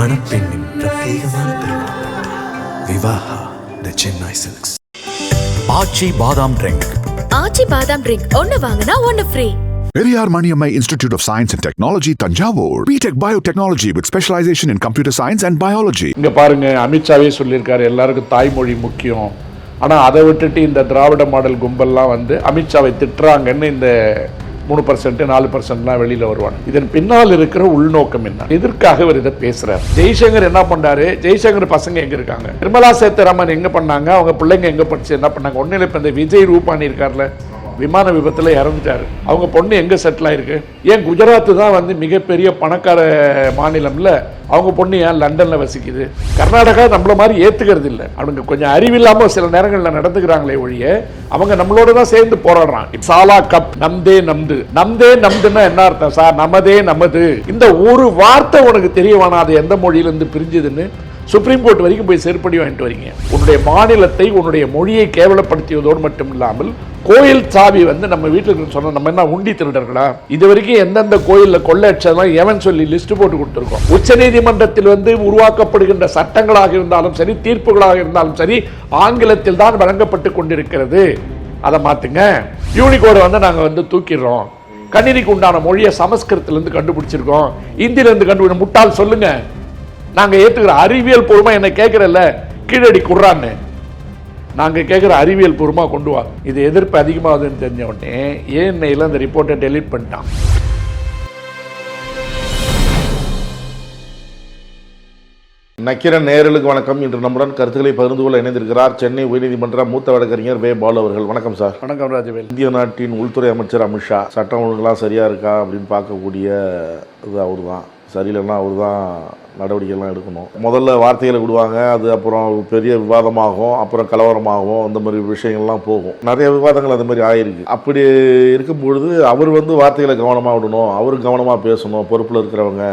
மணப்பெண்ணின் பிரத்யேகமான திருமணம் விவாஹா தி சென்னை சில்க்ஸ். ஆச்சி பாதாம் ட்ரிங்க். ஆச்சி பாதாம் ட்ரிங்க் ஒன்னு வாங்கினா ஒன்னு free. Periyar Maniammai Institute of Science and Technology, Tanjavur. B.Tech Biotechnology with specialization in computer science and biology. இங்க பாருங்க, அமித்ஷாவே சொல்லியிருக்காரு எல்லாருக்கும் தாய்மொழி முக்கியம். ஆனால் அதை விட்டுட்டு இந்த திராவிட மாடல் கும்பல்லாம் வந்து அமித்ஷாவை திட்டுறாங்கன்னு இந்த 3% 4%லாம் வெளியில் வருவாங்க. இதன் பின்னால் இருக்கிற உள்நோக்கம் என்ன? எதற்காக அவர் இதை பேசுறாரு? ஜெய்சங்கர் என்ன பண்ணாரு? ஜெய்சங்கர் பசங்க எங்க இருக்காங்க? நிர்மலா சீதாராமன் எங்க பண்ணாங்க? அவங்க பிள்ளைங்க எங்க படிச்சு என்ன பண்ணாங்க? ஒன்னும் இப்போ இந்த விஜய் ரூபானி இருக்கார்ல, விமான விபத்தில் இறந்துட்டாரு. அவங்க பொண்ணு எங்கே செட்டில் ஆயிருக்கு? ஏன் குஜராத்து தான் வந்து மிகப்பெரிய பணக்கார மாநிலம்ல, அவங்க பொண்ணு ஏன் லண்டனில் வசிக்குது? கர்நாடகா நம்மள மாதிரி ஏற்றுக்கிறது இல்லை. அவங்க கொஞ்சம் அறிவில்லாமல் சில நேரங்களில் நடந்துக்கிறாங்களே ஒழிய அவங்க நம்மளோட தான் சேர்ந்து போராடுறான். சாலா கப் நம்தே நம்து. நம்தே நம்துன்னா என்ன அர்த்தம் சார்? நமதே நமது. இந்த ஒரு வார்த்தை உனக்கு தெரிய வேணாம் அது எந்த மொழியிலிருந்து பிரிஞ்சுதுன்னு. சுப்ரீம் கோர்ட் வரைக்கும் போய் செருப்படி வாங்கிட்டு வரீங்க. உன்னுடைய மாநிலத்தை உன்னுடைய மொழியை கேவலப்படுத்தியதோடு மட்டும் இல்லாமல் கோயில் சாவி வந்து நம்ம வீட்டுக்கு சொன்ன நம்ம என்ன உண்டி திருடர்களா? இது வரைக்கும் எந்தெந்த கோயிலில் கொள்ளையடிச்சதெல்லாம் எவன் சொல்லி லிஸ்ட் போட்டு கொடுத்துருக்கோம். உச்ச நீதிமன்றத்தில் வந்து உருவாக்கப்படுகின்ற சட்டங்களாக இருந்தாலும் சரி, தீர்ப்புகளாக இருந்தாலும் சரி, ஆங்கிலத்தில் தான் வழங்கப்பட்டு கொண்டிருக்கிறது. அதை மாத்துங்க. யூனிகோடை வந்து நாங்கள் வந்து தூக்கிடுறோம். கணினிக்கு உண்டான மொழியை சமஸ்கிருதத்திலிருந்து கண்டுபிடிச்சிருக்கோம், இந்தியிலிருந்து கண்டுபிடிச்ச முட்டாள் சொல்லுங்க. நாங்க ஏத்துக்கிற அறிவியல் பூர்வமா என்ன கேட்கறல்ல, கீழடி குர்றான்னு நாங்க கேட்கிற அறிவியல் பூர்வமா கொண்டு வா. இது எதிர்ப்பு அதிகமாகுதுன்னு தெரிஞ்ச உடனே ஏஎன்ஐல அந்த ரிப்போர்ட்டை டெலீட் பண்ணிட்டான். நக்கிரன் நேயர்களுக்கு வணக்கம். இன்று நம்முடன் கருத்துக்களை பகிர்ந்து கொள்ள இணைந்திருக்கிறார் சென்னை உயர்நீதிமன்ற மூத்த வழக்கறிஞர் வே பாலு அவர்கள். வணக்கம் சார். வணக்கம் ராஜவேல். இந்திய நாட்டின் உள்துறை அமைச்சர் அமித்ஷா சட்டம் ஒழுங்குலாம் சரியா இருக்கா அப்படின்னு பார்க்கக்கூடிய இது அவர் தான். சரியில்லைன்னா அவர் தான் நடவடிக்கைலாம் எடுக்கணும். முதல்ல வார்த்தைகளை விடுவாங்க, அது அப்புறம் பெரிய விவாதமாகும், அப்புறம் கலவரமாகும், அந்த மாதிரி விஷயங்கள்லாம் போகும். நிறைய விவாதங்கள் அந்த மாதிரி ஆயிருக்கு. அப்படி இருக்கும்பொழுது அவர் வந்து வார்த்தைகளை கவனமாக விடணும், அவரு கவனமாக பேசணும், பொறுப்பில் இருக்கிறவங்க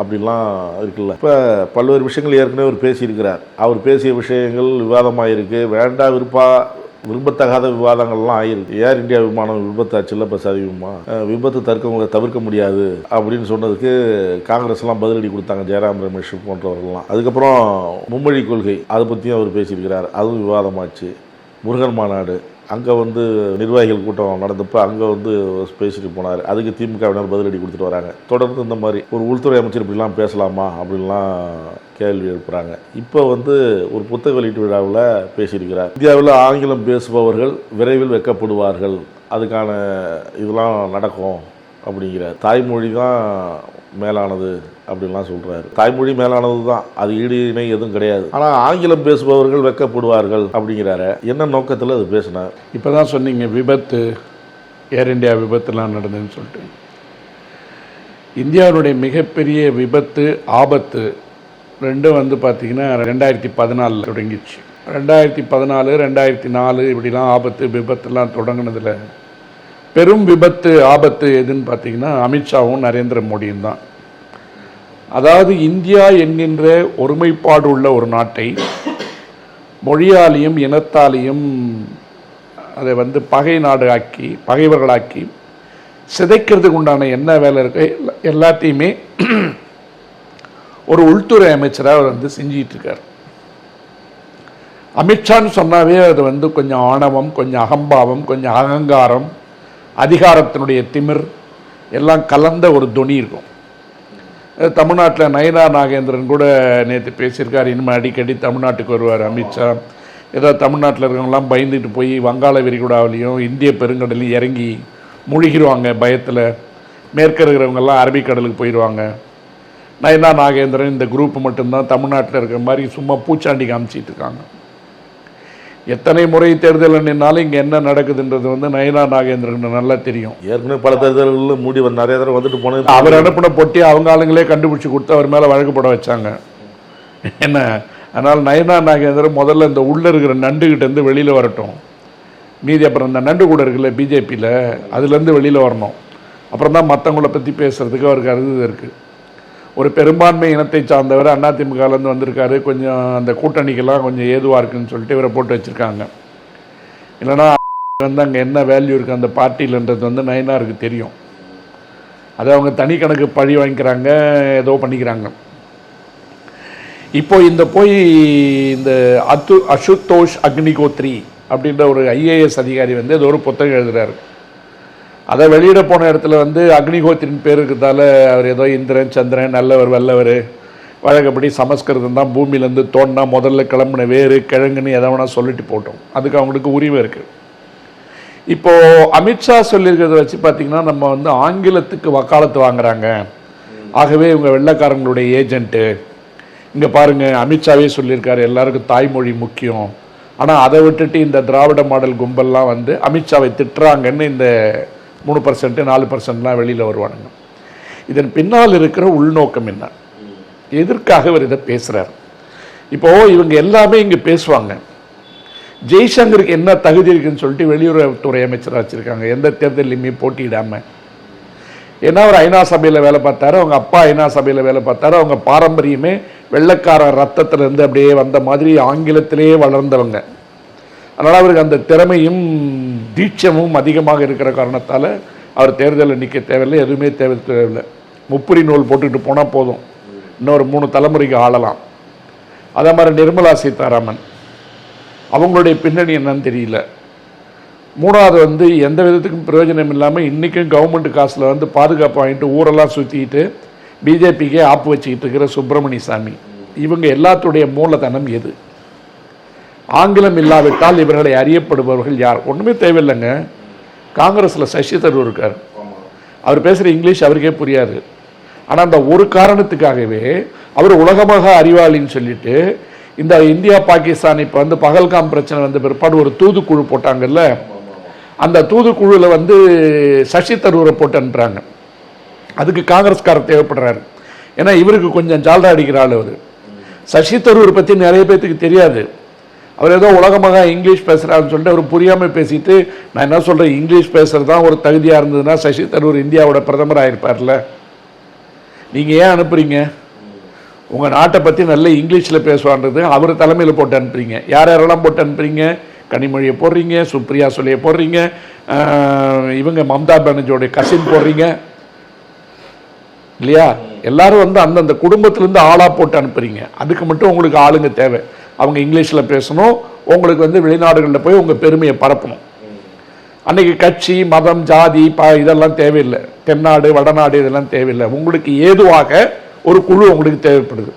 அப்படிலாம் இருக்குல்ல. இப்போ பல்வேறு விஷயங்கள் ஏற்கனவே அவர் பேசியிருக்கிறார். அவர் பேசிய விஷயங்கள் விவாதமாக இருக்குது. விரும்பத்தகாத விவாதங்கள்லாம் ஆயிருக்கு. ஏர் இந்தியா விமானம் விபத்தாச்சுல, பஸ் அதிகமா விபத்து தவிர்க்க முடியாது அப்படின்னு சொன்னதுக்கு காங்கிரஸ்லாம் பதிலடி கொடுத்தாங்க, ஜெயராம் ரமேஷ் போன்றவர்கள்லாம். அதுக்கப்புறம் மும்மொழி கொள்கை அதை பற்றியும் அவர் பேசியிருக்கிறார், அதுவும் விவாதமாச்சு. முருகன் மாநாடு அங்கே வந்து நிர்வாகிகள் கூட்டம் நடந்தப்போ அங்கே வந்து பேசிட்டு போனார், அதுக்கு திமுகவினர் பதிலடி கொடுத்துட்டு வராங்க. தொடர்ந்து இந்த மாதிரி ஒரு உள்துறை அமைச்சர் இப்படிலாம் பேசலாமா அப்படின்லாம் கேள்வி எழுப்புறாங்க. இப்போ வந்து ஒரு புத்தக வெளியீட்டு விழாவில் பேசியிருக்கிறார். இந்தியாவில் ஆங்கிலம் பேசுபவர்கள் விரைவில் வெட்கப்படுவார்கள், அதுக்கான இதெல்லாம் நடக்கும் அப்படிங்கிறார். தாய்மொழி தான் மேலானது அப்படின்லாம் சொல்கிறாரு. தாய்மொழி மேலானது தான், அது ஈடு இணை எதுவும் கிடையாது. ஆனால் ஆங்கிலம் பேசுபவர்கள் வெட்கப்படுவார்கள் அப்படிங்கிறாரு. என்ன நோக்கத்தில் அது பேசினார்? இப்போ தான் சொன்னீங்க விபத்து, ஏர் இந்தியா விபத்துலாம் நடந்ததுன்னு சொல்லிட்டு. இந்தியாவுடைய மிகப்பெரிய விபத்து ஆபத்து ரெண்டும் வந்து பார்த்திங்கன்னா 2014 தொடங்கிச்சு. 2014 2004 இப்படிலாம் ஆபத்து விபத்துலாம் தொடங்கினதில் பெரும் விபத்து ஆபத்து எதுன்னு பார்த்தீங்கன்னா அமித்ஷாவும் நரேந்திர மோடியும் தான். அதாவது இந்தியா என்கின்ற ஒருமைப்பாடு உள்ள ஒரு நாட்டை மொழியாலையும் இனத்தாலையும் அதை வந்து பகை நாடு ஆக்கி பகைவர்களாக்கி சிதைக்கிறதுக்கு உண்டான என்ன வேலை இருக்கு எல்லாத்தையுமே ஒரு உள்துறை அமைச்சராக அவர் வந்து செஞ்சிட்டு இருக்கார். அமித்ஷான்னு சொன்னாவே அது வந்து கொஞ்சம் ஆணவம், கொஞ்சம் அகம்பாவம், கொஞ்சம் அகங்காரம், அதிகாரத்தினுடைய திமிர் எல்லாம் கலந்த ஒரு தொனி இருக்கும். தமிழ்நாட்டில் நயனா நாகேந்திரன் கூட நேற்று பேசியிருக்கார், இனிமேல் அடிக்கடி தமிழ்நாட்டுக்கு வருவார் அமித்ஷா. ஏதோ தமிழ்நாட்டில் இருக்கிறவங்களாம் பயந்துட்டு போய் வங்காள விரிகுடாவிலையும் இந்திய பெருங்கடலையும் இறங்கி முழுகிடுவாங்க பயத்தில். மேற்க இருக்கிறவங்கெல்லாம் அரபிக்கடலுக்கு போயிடுவாங்க. நயனா நாகேந்திரன் இந்த குரூப் மட்டும்தான் தமிழ்நாட்டில் இருக்கிற மாதிரி சும்மா பூச்சாண்டி காமிச்சிட்டு இருக்காங்க. எத்தனை முறை தேர்தல் நின்னாலும் இங்கே என்ன நடக்குதுன்றது வந்து நயனா நாகேந்திரன் நல்லா தெரியும். ஏற்கனவே பல தேர்தல்களில் மூடி நிறைய தடவை வந்துட்டு போனது. அவர் அனுப்பின பொட்டி அவங்க ஆளுங்களே கண்டுபிடிச்சி கொடுத்து அவர் மேலே வழக்கு போட வச்சாங்க. என்ன அதனால் நயனா நாகேந்திரன் முதல்ல இந்த உள்ளே இருக்கிற நண்டுகிட்டேருந்து வெளியில் வரட்டும். மீதி அப்புறம் இந்த நண்டு கூட இருக்குல்ல பிஜேபியில், அதுலேருந்து வெளியில் வரணும். அப்புறம் தான் மற்றவங்கள பற்றி பேசுகிறதுக்கு அவருக்கு அருது இருக்குது. ஒரு பெரும்பான்மை இனத்தை சார்ந்தவர் அதிமுகலேருந்து வந்திருக்காரு, கொஞ்சம் அந்த கூட்டணிக்கெல்லாம் கொஞ்சம் ஏதுவாக இருக்குன்னு சொல்லிட்டு இவரை போட்டு வச்சுருக்காங்க. இல்லைனா வந்து அங்கே என்ன வேல்யூ இருக்குது அந்த பார்ட்டியிலன்றது வந்து நயனாருக்கு தெரியும். அதை அவங்க தனி கணக்கு பழி வாங்கிக்கிறாங்க, ஏதோ பண்ணிக்கிறாங்க. இப்போ இந்த அசுதோஷ் அக்னிகோத்ரி அப்படின்ற ஒரு ஐஏஎஸ் அதிகாரி வந்து ஏதோ ஒரு புத்தகம் எழுதுறாரு. அதை வெளியிட போன இடத்துல வந்து அக்னிகோத்திரின் பேர் இருக்கிறதால அவர் ஏதோ இந்திரன் சந்திரன் நல்லவர் வல்லவர் வழக்கப்படி சமஸ்கிருதம் தான் பூமியிலேருந்து தோண்டினா முதல்ல கிளம்புன வேறு கிழங்குன்னு எதை வேணா சொல்லிட்டு போட்டோம். அதுக்கு அவங்களுக்கு உரிமை இருக்குது. இப்போது அமித்ஷா சொல்லியிருக்கிறத வச்சு பார்த்திங்கன்னா நம்ம வந்து ஆங்கிலத்துக்கு வக்காலத்து வாங்குறாங்க, ஆகவே இவங்க வெள்ளைக்காரங்களுடைய ஏஜென்ட்டு. இங்கே பாருங்கள், அமித்ஷாவே சொல்லியிருக்காரு எல்லாருக்கும் தாய்மொழி முக்கியம், ஆனால் அதை விட்டுட்டு இந்த திராவிட மாடல் கும்பல்லாம் வந்து அமித்ஷாவை திட்டுறாங்கன்னு இந்த 3% 4%லாம் வெளியில் வருவானுங்க. இதன் பின்னால் இருக்கிற உள்நோக்கம் என்ன, எதற்காக இவர் இதை பேசுகிறார்? இப்போது இவங்க எல்லாமே இங்கே பேசுவாங்க. ஜெய்சங்கருக்கு என்ன தகுதி இருக்குன்னு சொல்லிட்டு வெளியுறவுத்துறை அமைச்சராக வச்சுருக்காங்க, எந்த தேர்தலையுமே போட்டியிடாமல். ஏன்னா அவர் ஐநா சபையில் வேலை பார்த்தாரு, அவங்க அப்பா ஐநா சபையில் வேலை பார்த்தாரு, அவங்க பாரம்பரியமே வெள்ளைக்கார ரத்தத்திலேருந்து அப்படியே வந்த மாதிரி ஆங்கிலத்திலேயே வளர்ந்தவங்க. அதனால் அவருக்கு அந்த திறமையும் தீட்சமும் அதிகமாக இருக்கிற காரணத்தால் அவர் தேர்தலில் நிற்க தேவையில்லை, எதுவுமே தேவையில்லை. முப்புரி நூல் போட்டுக்கிட்டு போனால் போதும், இன்னொரு 3 தலைமுறைக்கு ஆளலாம். அதே மாதிரி நிர்மலா சீதாராமன், அவங்களுடைய பின்னணி என்னன்னு தெரியல. 3வது வந்து எந்த விதத்துக்கும் பிரயோஜனம் இல்லாமல் இன்றைக்கும் கவர்மெண்ட் காசில் வந்து பாதுகாப்பு வாங்கிட்டு ஊரெல்லாம் சுற்றிக்கிட்டு பிஜேபிக்கே ஆப்பு வச்சுக்கிட்டு இருக்கிற சுப்பிரமணிய சாமி, இவங்க எல்லாத்துடைய மூலதனம் எது? ஆங்கிலம் இல்லாவிட்டால் இவர்களை அறியப்படுபவர்கள் யார்? ஒன்றுமே தேவையில்லைங்க. காங்கிரஸில் சசி தரூர் இருக்கார், அவர் பேசுகிற இங்கிலீஷ் அவருக்கே புரியாது. ஆனால் அந்த ஒரு காரணத்துக்காகவே அவர் உலகமாக அறிவாளின்னு சொல்லிட்டு இந்த இந்தியா பாகிஸ்தான் இப்போ வந்து பகல்காம் பிரச்சனை வந்த பிற்பாடு ஒரு தூதுக்குழு போட்டாங்கல்ல, அந்த தூதுக்குழுவில் வந்து சசி தரூரை போட்டு அனுப்புகிறாங்க. அதுக்கு காங்கிரஸ்காரர் தேவைப்படுறாரு. ஏன்னா இவருக்கு கொஞ்சம் ஜால்ரா அடிக்கிற ஆள் அவர். சசி தரூர் பற்றி நிறைய பேர்த்துக்கு தெரியாது. அவர் ஏதோ உலகமாக இங்கிலீஷ் பேசுகிறாருன்னு சொல்லிட்டு அவர் புரியாமல் பேசிட்டு, நான் என்ன சொல்கிறேன், இங்கிலீஷ் பேசுகிறது தான் ஒரு தகுதியாக இருந்ததுன்னா சசி தரூர் இந்தியாவோட பிரதமர் ஆகிருப்பார்ல. நீங்கள் ஏன் அனுப்புகிறீங்க? உங்கள் நாட்டை பற்றி நல்ல இங்கிலீஷில் பேசுவான்றது அவர் தலைமையில் போட்டு அனுப்புறீங்க. யாரெல்லாம் போட்டு அனுப்புறீங்க? கனிமொழியை போடுறீங்க, சுப்ரியா சுலையை போடுறீங்க, இவங்க மம்தா பானர்ஜியோடைய கசின் போடுறீங்க இல்லையா? எல்லாரும் வந்து அந்தந்த குடும்பத்திலேருந்து ஆளாக போட்டு அனுப்புறீங்க. அதுக்கு மட்டும் உங்களுக்கு ஆளுங்க தேவை. அவங்க இங்கிலீஷில் பேசணும், உங்களுக்கு வந்து வெளிநாடுகளில் போய் உங்கள் பெருமையை பரப்பணும். அன்றைக்கி கட்சி மதம் ஜாதி இதெல்லாம் தேவையில்லை, தென்னாடு வடநாடு இதெல்லாம் தேவையில்லை. உங்களுக்கு ஏதுவாக ஒரு குழு உங்களுக்கு தேவைப்படுது.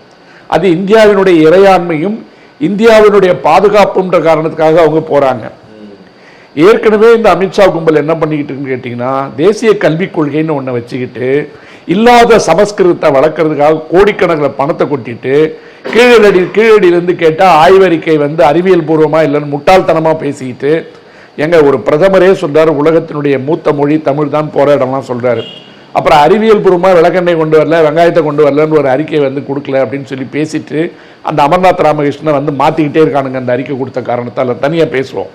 அது இந்தியாவினுடைய இறையாண்மையும் இந்தியாவினுடைய பாதுகாப்புன்ற காரணத்துக்காக அவங்க போகிறாங்க. ஏற்கனவே இந்த அமித்ஷா கும்பல் என்ன பண்ணிக்கிட்டு இருக்குன்னு கேட்டிங்கன்னா, தேசிய கல்விக் கொள்கைன்னு ஒன்றை வச்சுக்கிட்டு இல்லாத சமஸ்கிருதத்தை வளர்க்குறதுக்காக கோடிக்கணக்கில் பணத்தை கொட்டிட்டு கீழடியிலேருந்து கேட்டால் ஆய்வறிக்கை வந்து அறிவியல் பூர்வமாக இல்லைன்னு முட்டாள்தனமாக பேசிக்கிட்டு, எங்க ஒரு பிரதமரே சொல்கிறார் உலகத்தினுடைய மூத்த மொழி தமிழ் தான் போகிற இடம்லாம் சொல்கிறாரு. அப்புறம் அறிவியல் பூர்வமாக விளக்கெண்ணெய் கொண்டு வரல, வெங்காயத்தை கொண்டு வரலன்னு ஒரு அறிக்கை வந்து கொடுக்கல அப்படின்னு சொல்லி பேசிட்டு அந்த அமர்நாத் ராமகிருஷ்ணன் வந்து மாற்றிக்கிட்டே இருக்கானுங்க அந்த அறிக்கை கொடுத்த காரணத்தால். தனியாக பேசுவோம்.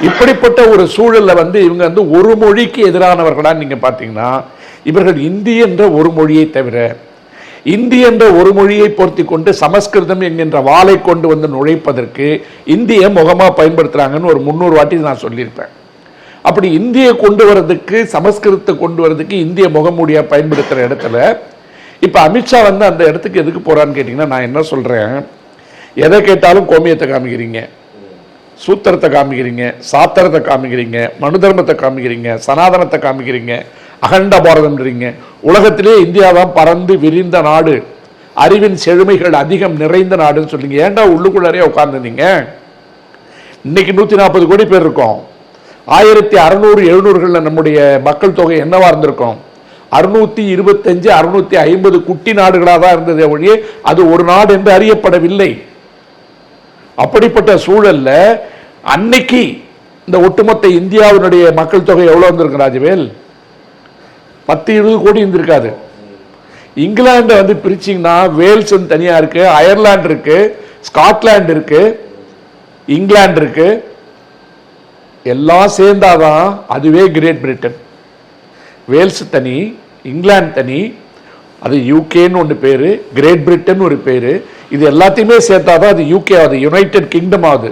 இப்படிப்பட்ட ஒரு சூழலில் வந்து இவங்க வந்து ஒரு மொழிக்கு எதிரானவர்களான்னு நீங்கள் பார்த்தீங்கன்னா, இவர்கள் இந்தி என்ற ஒரு மொழியை தவிர இந்தி என்ற ஒரு மொழியை பொருத்தி கொண்டு சமஸ்கிருதம் என்கின்ற வாளை கொண்டு வந்து நுழைப்பதற்கு இந்தியை முகமாக பயன்படுத்துகிறாங்கன்னு ஒரு 300 வாட்டி நான் சொல்லியிருப்பேன். அப்படி இந்தியை கொண்டு வரதுக்கு சமஸ்கிருதத்தை கொண்டு வரதுக்கு இந்திய முகமூடியாக பயன்படுத்துகிற இடத்துல இப்போ அமித்ஷா வந்து அந்த இடத்துக்கு எதுக்கு போகிறான்னு கேட்டிங்கன்னா, நான் என்ன சொல்கிறேன், எதை கேட்டாலும் கோமியத்தை காமிக்கிறீங்க, சூத்திரத்தை காமிக்கிறீங்க, சாத்திரத்தை காமிக்கிறீங்க, மனு தர்மத்தை காமிக்கிறீங்க, சனாதனத்தை காமிக்கிறீங்க, அகண்ட பாரதம்ன்றீங்க. உலகத்திலே இந்தியா தான் பறந்து விரிந்த நாடு, அறிவின் செழுமைகள் அதிகம் நிறைந்த நாடுன்னு சொல்லிங்க. ஏன்டா உள்ளுக்குள்ளே உட்கார்ந்துருந்தீங்க? இன்னைக்கு 140 கோடி பேர் இருக்கோம். 1600-700களில் நம்முடைய மக்கள் தொகை என்னவா இருந்திருக்கும்? 625 650 குட்டி நாடுகளாக தான் இருந்தது ஒழிய அது ஒரு நாடு என்று அறியப்படவில்லை. அப்படிப்பட்ட சூழல்ல அன்னைக்கு இந்த ஒட்டுமொத்த இந்தியாவினுடைய மக்கள் தொகை எவ்வளவு வந்திருக்கு ராஜவேல்? 10-20 கோடி இருந்திருக்காது. இங்கிலாண்டை வந்து பிரிச்சிங்கன்னா வேல்ஸ் தனியாக இருக்கு, அயர்லாந்து இருக்கு, ஸ்காட்லாந்து இருக்கு, இங்கிலாந்து இருக்கு, எல்லாம் சேர்ந்தாதான் அதுவே கிரேட் பிரிட்டன். வேல்ஸ் தனி, இங்கிலாந்து தனி, அது யூகேன்னு ஒன்று பேர், கிரேட் பிரிட்டன் ஒரு பேர். இது எல்லாத்தையுமே சேர்த்தாதான் அது யூகே ஆகுது, யுனைடெட் கிங்டம் ஆகுது.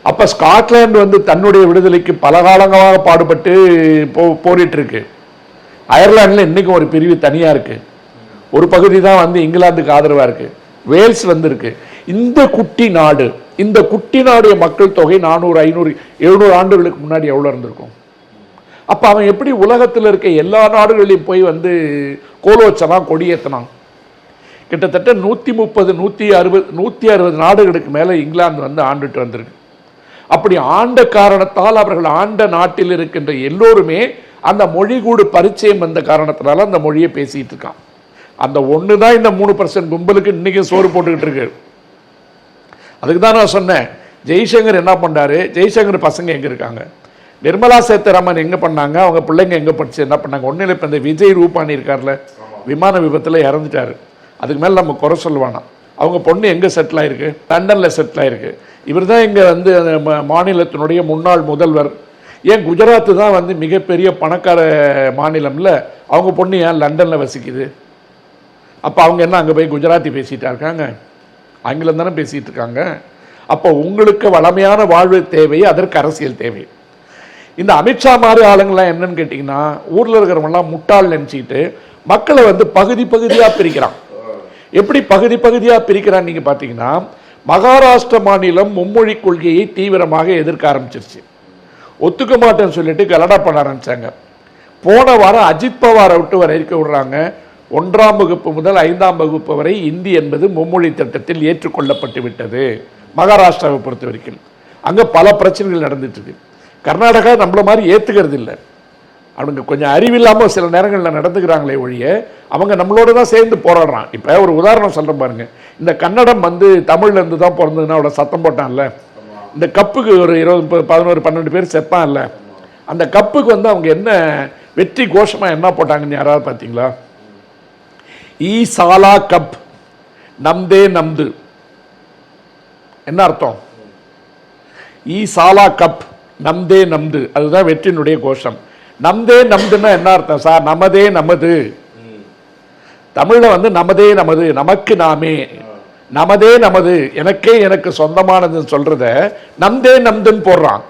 அப்போ ஸ்காட்லாந்து வந்து தன்னுடைய விடுதலைக்கு பல காலங்களாக பாடுபட்டு போரிட்டு இருக்கு. அயர்லாண்டில் இன்றைக்கும் ஒரு பிரிவு தனியாக இருக்குது, ஒரு பகுதி தான் வந்து இங்கிலாந்துக்கு ஆதரவாக இருக்குது. வேல்ஸ் வந்திருக்கு. இந்த குட்டி நாடு, இந்த குட்டி நாடைய மக்கள் தொகை 400, 500, 700 ஆண்டுகளுக்கு முன்னாடி எவ்வளோ இருந்திருக்கும்? அப்ப அவன் எப்படி உலகத்தில் இருக்க எல்லா நாடுகளையும் போய் வந்து கோலோச்சலாம், கொடியேற்றினான்? கிட்டத்தட்ட 130, 160 நாடுகளுக்கு மேல இங்கிலாந்து வந்து ஆண்டுட்டு வந்திருக்கு. அப்படி ஆண்ட காரணத்தால் அவர்கள் ஆண்ட நாட்டில் இருக்கின்ற எல்லோருமே அந்த மொழி கூடு பரிச்சயம் வந்த காரணத்தினால அந்த மொழியை பேசிட்டு இருக்கான். அந்த ஒண்ணுதான் இந்த 3% கும்பலுக்கு இன்னைக்கு சோறு போட்டுக்கிட்டு இருக்கு. அதுக்கு தான் நான் சொன்னேன், ஜெய்சங்கர் என்ன பண்ணாரு, ஜெய்சங்கர் பசங்க எங்க இருக்காங்க, நிர்மலா சீதாராமன் எங்க பண்ணாங்க, அவங்க பிள்ளைங்க எங்க படிச்சு என்ன பண்ணாங்க? ஒன்னும் இல்லை, இப்ப இந்த விஜய் ரூபானி இருக்கார்ல, விமான விபத்துல இறந்துட்டாரு, அதுக்கு மேல நம்ம குறை சொல்லுவானா? அவங்க பொண்ணு எங்க செட்டில் ஆயிருக்கு? லண்டன்ல செட்டில் ஆயிருக்கு. இவர் தான் இங்க வந்து மாநிலத்தினுடைய முன்னாள் முதல்வர். ஏன் குஜராத் தான் வந்து மிகப்பெரிய பணக்கார மாநிலம்ல, அவங்க பொண்ணு ஏன் லண்டன்ல வசிக்குது? அப்ப அவங்க என்ன அங்க போய் குஜராத்தி பேசிட்டா இருக்காங்க? ஆங்கிலம் தானே பேசிட்டு இருக்காங்க. அப்போ உங்களுக்கு வளமையான வாழ்வு தேவை, அதற்கு அரசியல் தேவை. இந்த அமித்ஷா மாதிரி ஆளுங்கள்லாம் என்னன்னு கேட்டீங்கன்னா, ஊர்ல இருக்கிறவங்கலாம் முட்டாள் நினைச்சிட்டு மக்களை வந்து பகுதி பகுதியா பிரிக்கிறான். எப்படி பகுதி பகுதியா பிரிக்கிறான் நீங்க பாத்தீங்கன்னா, மகாராஷ்டிர மாநிலம் மும்மொழி கொள்கையை தீவிரமாக எதிர்க்க ஆரம்பிச்சிருச்சு. ஒத்துக்க மாட்டேன்னு சொல்லிட்டு கலடா பண்ண ஆரம்பிச்சாங்க. போன வாரம் அஜித் பவாரை விட்டு வரைக்க விடுறாங்க. 1ஆம் வகுப்பு முதல் 5ஆம் வகுப்பு வரை இந்தி என்பது மும்மொழி திட்டத்தில் ஏற்றுக்கொள்ளப்பட்டு விட்டது மகாராஷ்டிராவை பொறுத்த வரைக்கும். அங்க பல பிரச்சனைகள் நடந்துட்டு இருக்கு. கர்நாடகா நம்மள மாதிரி ஏத்துக்கிறது இல்லை. அவங்க கொஞ்சம் அறிவில்லாம சில நேரங்களில் நடந்துக்கிறாங்களே ஒழிய அவங்க நம்மளோட தான் சேர்ந்து போராடுறான். இப்ப ஒரு உதாரணம் சொல்றேன் பாருங்க, இந்த கன்னடம் வந்து தமிழ்ல இருந்து தான் பிறந்ததுன்னா அவளை சத்தம் போட்டான்ல, இந்த கப்புக்கு ஒரு 20, 11, 12 பேர் செப்பான்ல, அந்த கப்புக்கு வந்து அவங்க என்ன வெற்றி கோஷமா என்ன போட்டாங்கன்னு யாராவது பார்த்தீங்களா? ஈ சாலா கப் நம்தே நம்து. என்ன அர்த்தம்? ஈ சாலா கப் நம்தே நம்து, அதுதான் வெற்றியினுடைய கோஷம். நம்தே நம்துன்னா என்ன அர்த்தம் சார்? நமதே நமது. தமிழ்ல வந்து நமதே நமது, நமக்கு நாமே, நமதே நமது, எனக்கே எனக்கு சொந்தமானதுன்னு சொல்றத நம்தே நம்துன்னு போடுறான்.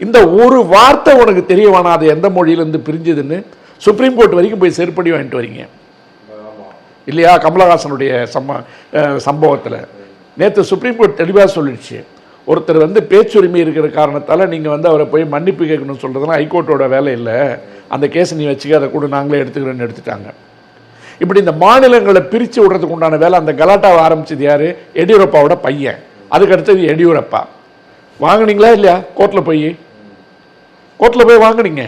இந்த ஒரு வார்த்தை உனக்கு தெரிய வேணாம் அது எந்த மொழியிலிருந்து பிரிஞ்சதுன்னு. சுப்ரீம் கோர்ட் வரைக்கும் போய் செருப்படி வாங்கிட்டு வரீங்க இல்லையா? கமலஹாசனுடைய சம்பவத்தில் நேற்று சுப்ரீம் கோர்ட் தெளிவாக சொல்லிடுச்சு, ஒருத்தர் வந்து பேச்சுரிமை இருக்கிற காரணத்தால் நீங்கள் வந்து அவரை போய் மன்னிப்பு கேட்கணும்னு சொல்கிறதுனா ஹைகோர்ட்டோட வேலை இல்லை, அந்த கேஸை நீ வச்சுக்க, அதை கூட நாங்களே எடுத்துக்கிறேன்னு எடுத்துட்டாங்க. இப்படி இந்த மாநிலங்களை பிரித்து விடுறதுக்கு உண்டான வேலை, அந்த கலாட்டாவை ஆரம்பிச்சது யாரு? எடியூரப்பாவோட பையன். அதுக்கு அடுத்தது எடியூரப்பா. வாங்கினீங்களா இல்லையா? கோர்ட்டில் போய் வாங்கினீங்க.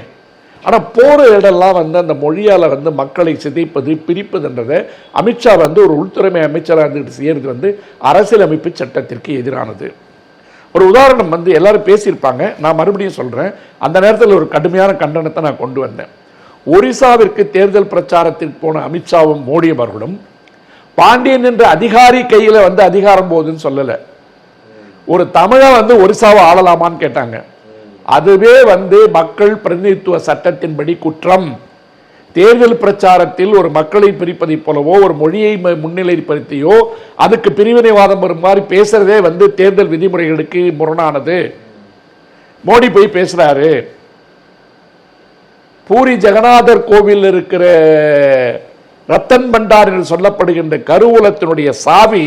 ஆனால் போகிற இடம்லாம் வந்து அந்த மொழியால் வந்து மக்களை சிதைப்பது, பிரிப்பதுன்றதை அமித்ஷா வந்து ஒரு உள்துறை அமைச்சராக இருந்துட்டு செய்யறது வந்து அரசியலமைப்பு சட்டத்திற்கு எதிரானது. ஒரு உதாரணம் வந்து எல்லாரும் பேசியிருப்பாங்க, நான் மறுபடியும் சொல்றேன். அந்த நேரத்தில் ஒரு கடுமையான கண்டனத்தை நான் கொண்டு வந்தேன். ஒரிசாவிற்கு தேர்தல் பிரச்சாரத்திற்கு போன அமித்ஷாவும் மோடி அவர்களும் பாண்டியன் என்ற அதிகாரி கையில வந்து அதிகாரம் போகுதுன்னு சொல்லல. ஒரு தமிழை வந்து ஒரிசாவை ஆளலாமான்னு கேட்டாங்க. அதுவே வந்து மக்கள் பிரதிநிதித்துவ சட்டத்தின்படி குற்றம். தேர்தல் பிரச்சாரத்தில் ஒரு மக்களை பிரிப்பதை போலவோ ஒரு மொழியை முன்னிலைப்படுத்தியோ அதுக்கு பிரிவினைவாதம் வரும் மாதிரி பேசுறதே வந்து தேர்தல் விதிமுறைகளுக்கு முரணானது. மோடி போய் பேசுறாரு, பூரி ஜெகநாதர் கோவில் இருக்கிற ரத்தன் பண்டார் என்று சொல்லப்படுகின்ற கருவூலத்தினுடைய சாவி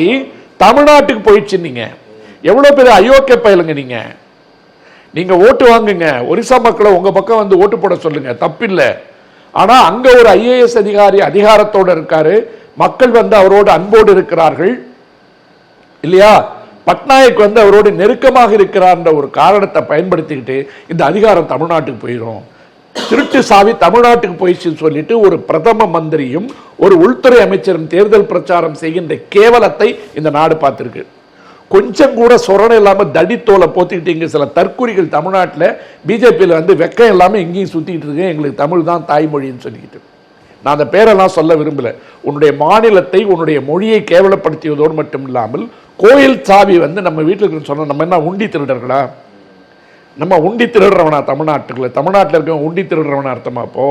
தமிழ்நாட்டுக்கு போயிடுச்சு. நீங்க எவ்வளவு பேர் அயோக்கிய பயலுங்க. நீங்க ஓட்டு வாங்குங்க, ஒரிசா மக்களை உங்க பக்கம் வந்து ஓட்டு போட சொல்லுங்க, தப்பில்லை. ஆனா அங்க ஒரு IAS அதிகாரி அதிகாரத்தோடு இருக்காரு, மக்கள் வந்து அவரோடு அன்போடு இருக்கிறார்கள் இல்லையா? பட்நாயக் வந்து அவரோடு நெருக்கமாக இருக்கிறார் ஒரு காரணத்தை பயன்படுத்திக்கிட்டு இந்த அதிகாரம் தமிழ்நாட்டுக்கு போயிடும், திருட்டு சாவி தமிழ்நாட்டுக்கு போயிடுச்சுன்னு சொல்லிட்டு ஒரு பிரதம மந்திரியும் ஒரு உள்துறை அமைச்சரும் தேர்தல் பிரச்சாரம் செய்கின்ற கேவலத்தை இந்த நாடு பார்த்திருக்கு. கொஞ்சம் கூட சொரணை இல்லாம தடித்தோலை போத்திக்கிட்டு சில தற்குறிகள் தமிழ்நாட்டில் பிஜேபியில் வந்து வெக்கம் இல்லாமல் எங்கேயும் சுத்திட்டு இருக்கு, எங்களுக்கு தமிழ் தான் தாய்மொழின்னு சொல்லிக்கிட்டு. நான் அந்த பேரெல்லாம் சொல்ல விரும்பல. உன்னுடைய மாநிலத்தை உன்னுடைய மொழியை கேவலப்படுத்தியதோடு மட்டும் இல்லாமல் கோயில் சாவி வந்து நம்ம வீட்டுக்கு சொன்ன நம்ம என்ன உண்டி திருடர்களா? நம்ம உண்டி திருடுறவனா? தமிழ்நாட்டில் இருக்க உண்டி திருடுறவனா அர்த்தமா? அப்போ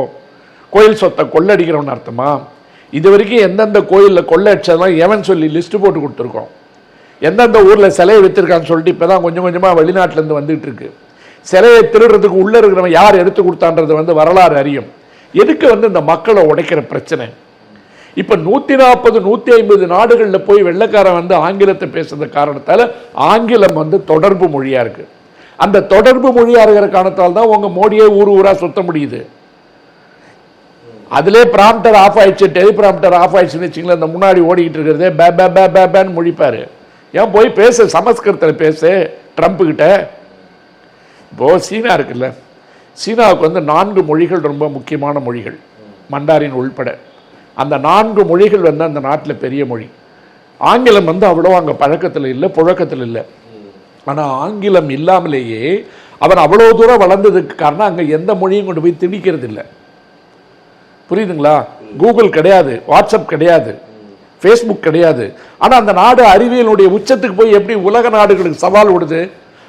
கோயில் சொத்தை கொள்ளடிக்கிறவன் அர்த்தமா? இது வரைக்கும் எந்தெந்த கோயிலில் கொள்ளை அடிச்சதெல்லாம் எவன் சொல்லி லிஸ்ட் போட்டு கொடுத்துருக்கோம். எந்தெந்த ஊர்ல சிலையை வித்திருக்கான்னு சொல்லிட்டு இப்பதான் கொஞ்சம் கொஞ்சமா வெளிநாட்டுல இருந்து வந்துட்டு இருக்கு. சிலையை திருடுறதுக்கு உள்ள இருக்கிறவன் யார் எடுத்து கொடுத்தான்றது வந்து வரலாறு அறியும். எதுக்கு வந்து இந்த மக்களை உடைக்கிற பிரச்சனை? இப்ப 140 150 நாடுகளில் போய் வெள்ளைக்காரன் வந்து ஆங்கிலத்தை பேசுறது காரணத்தால ஆங்கிலம் வந்து தொடர்பு மொழியா இருக்கு. அந்த தொடர்பு மொழியா இருக்கிற காரணத்தால் தான் உங்க மோடியே ஊர் ஊரா சுத்த முடியுது. அதிலே பிராம்டர் ஆஃப் ஆயிடுச்சு, டெலிபிராம்டர் ஆஃப் ஆயிடுச்சுன்னு வச்சுங்களேன், அந்த முன்னாடி ஓடிக்கிட்டு இருக்கிறதே பே பே பே பே பேன்னு மொழிப்பாரு. ஏன் போய் பேசு, சமஸ்கிருதத்தில் பேசு ட்ரம்ப் கிட்ட. இப்போ சீனா இருக்குல்ல, சீனாவுக்கு வந்து 4 மொழிகள் ரொம்ப முக்கியமான மொழிகள், மண்டாரின் உள்பட. அந்த 4 மொழிகள் வந்து அந்த நாட்டில் பெரிய மொழி. ஆங்கிலம் வந்து அவ்வளோ அங்கே பழக்கத்தில் இல்லை, புழக்கத்தில் இல்லை. ஆனால் ஆங்கிலம் இல்லாமலேயே அவன் அவ்வளோ தூரம் வளர்ந்ததுக்கு காரணம் அங்கே எந்த மொழியும் கொண்டு போய் திணிக்கிறது இல்லை. புரியுதுங்களா? கூகுள் கிடையாது, வாட்ஸ்அப் கிடையாது, ஃபேஸ்புக் கிடையாது. ஆனால் அந்த நாடு அறிவியலுடைய உச்சத்துக்கு போய் எப்படி உலக நாடுகளுக்கு சவால் விடுது?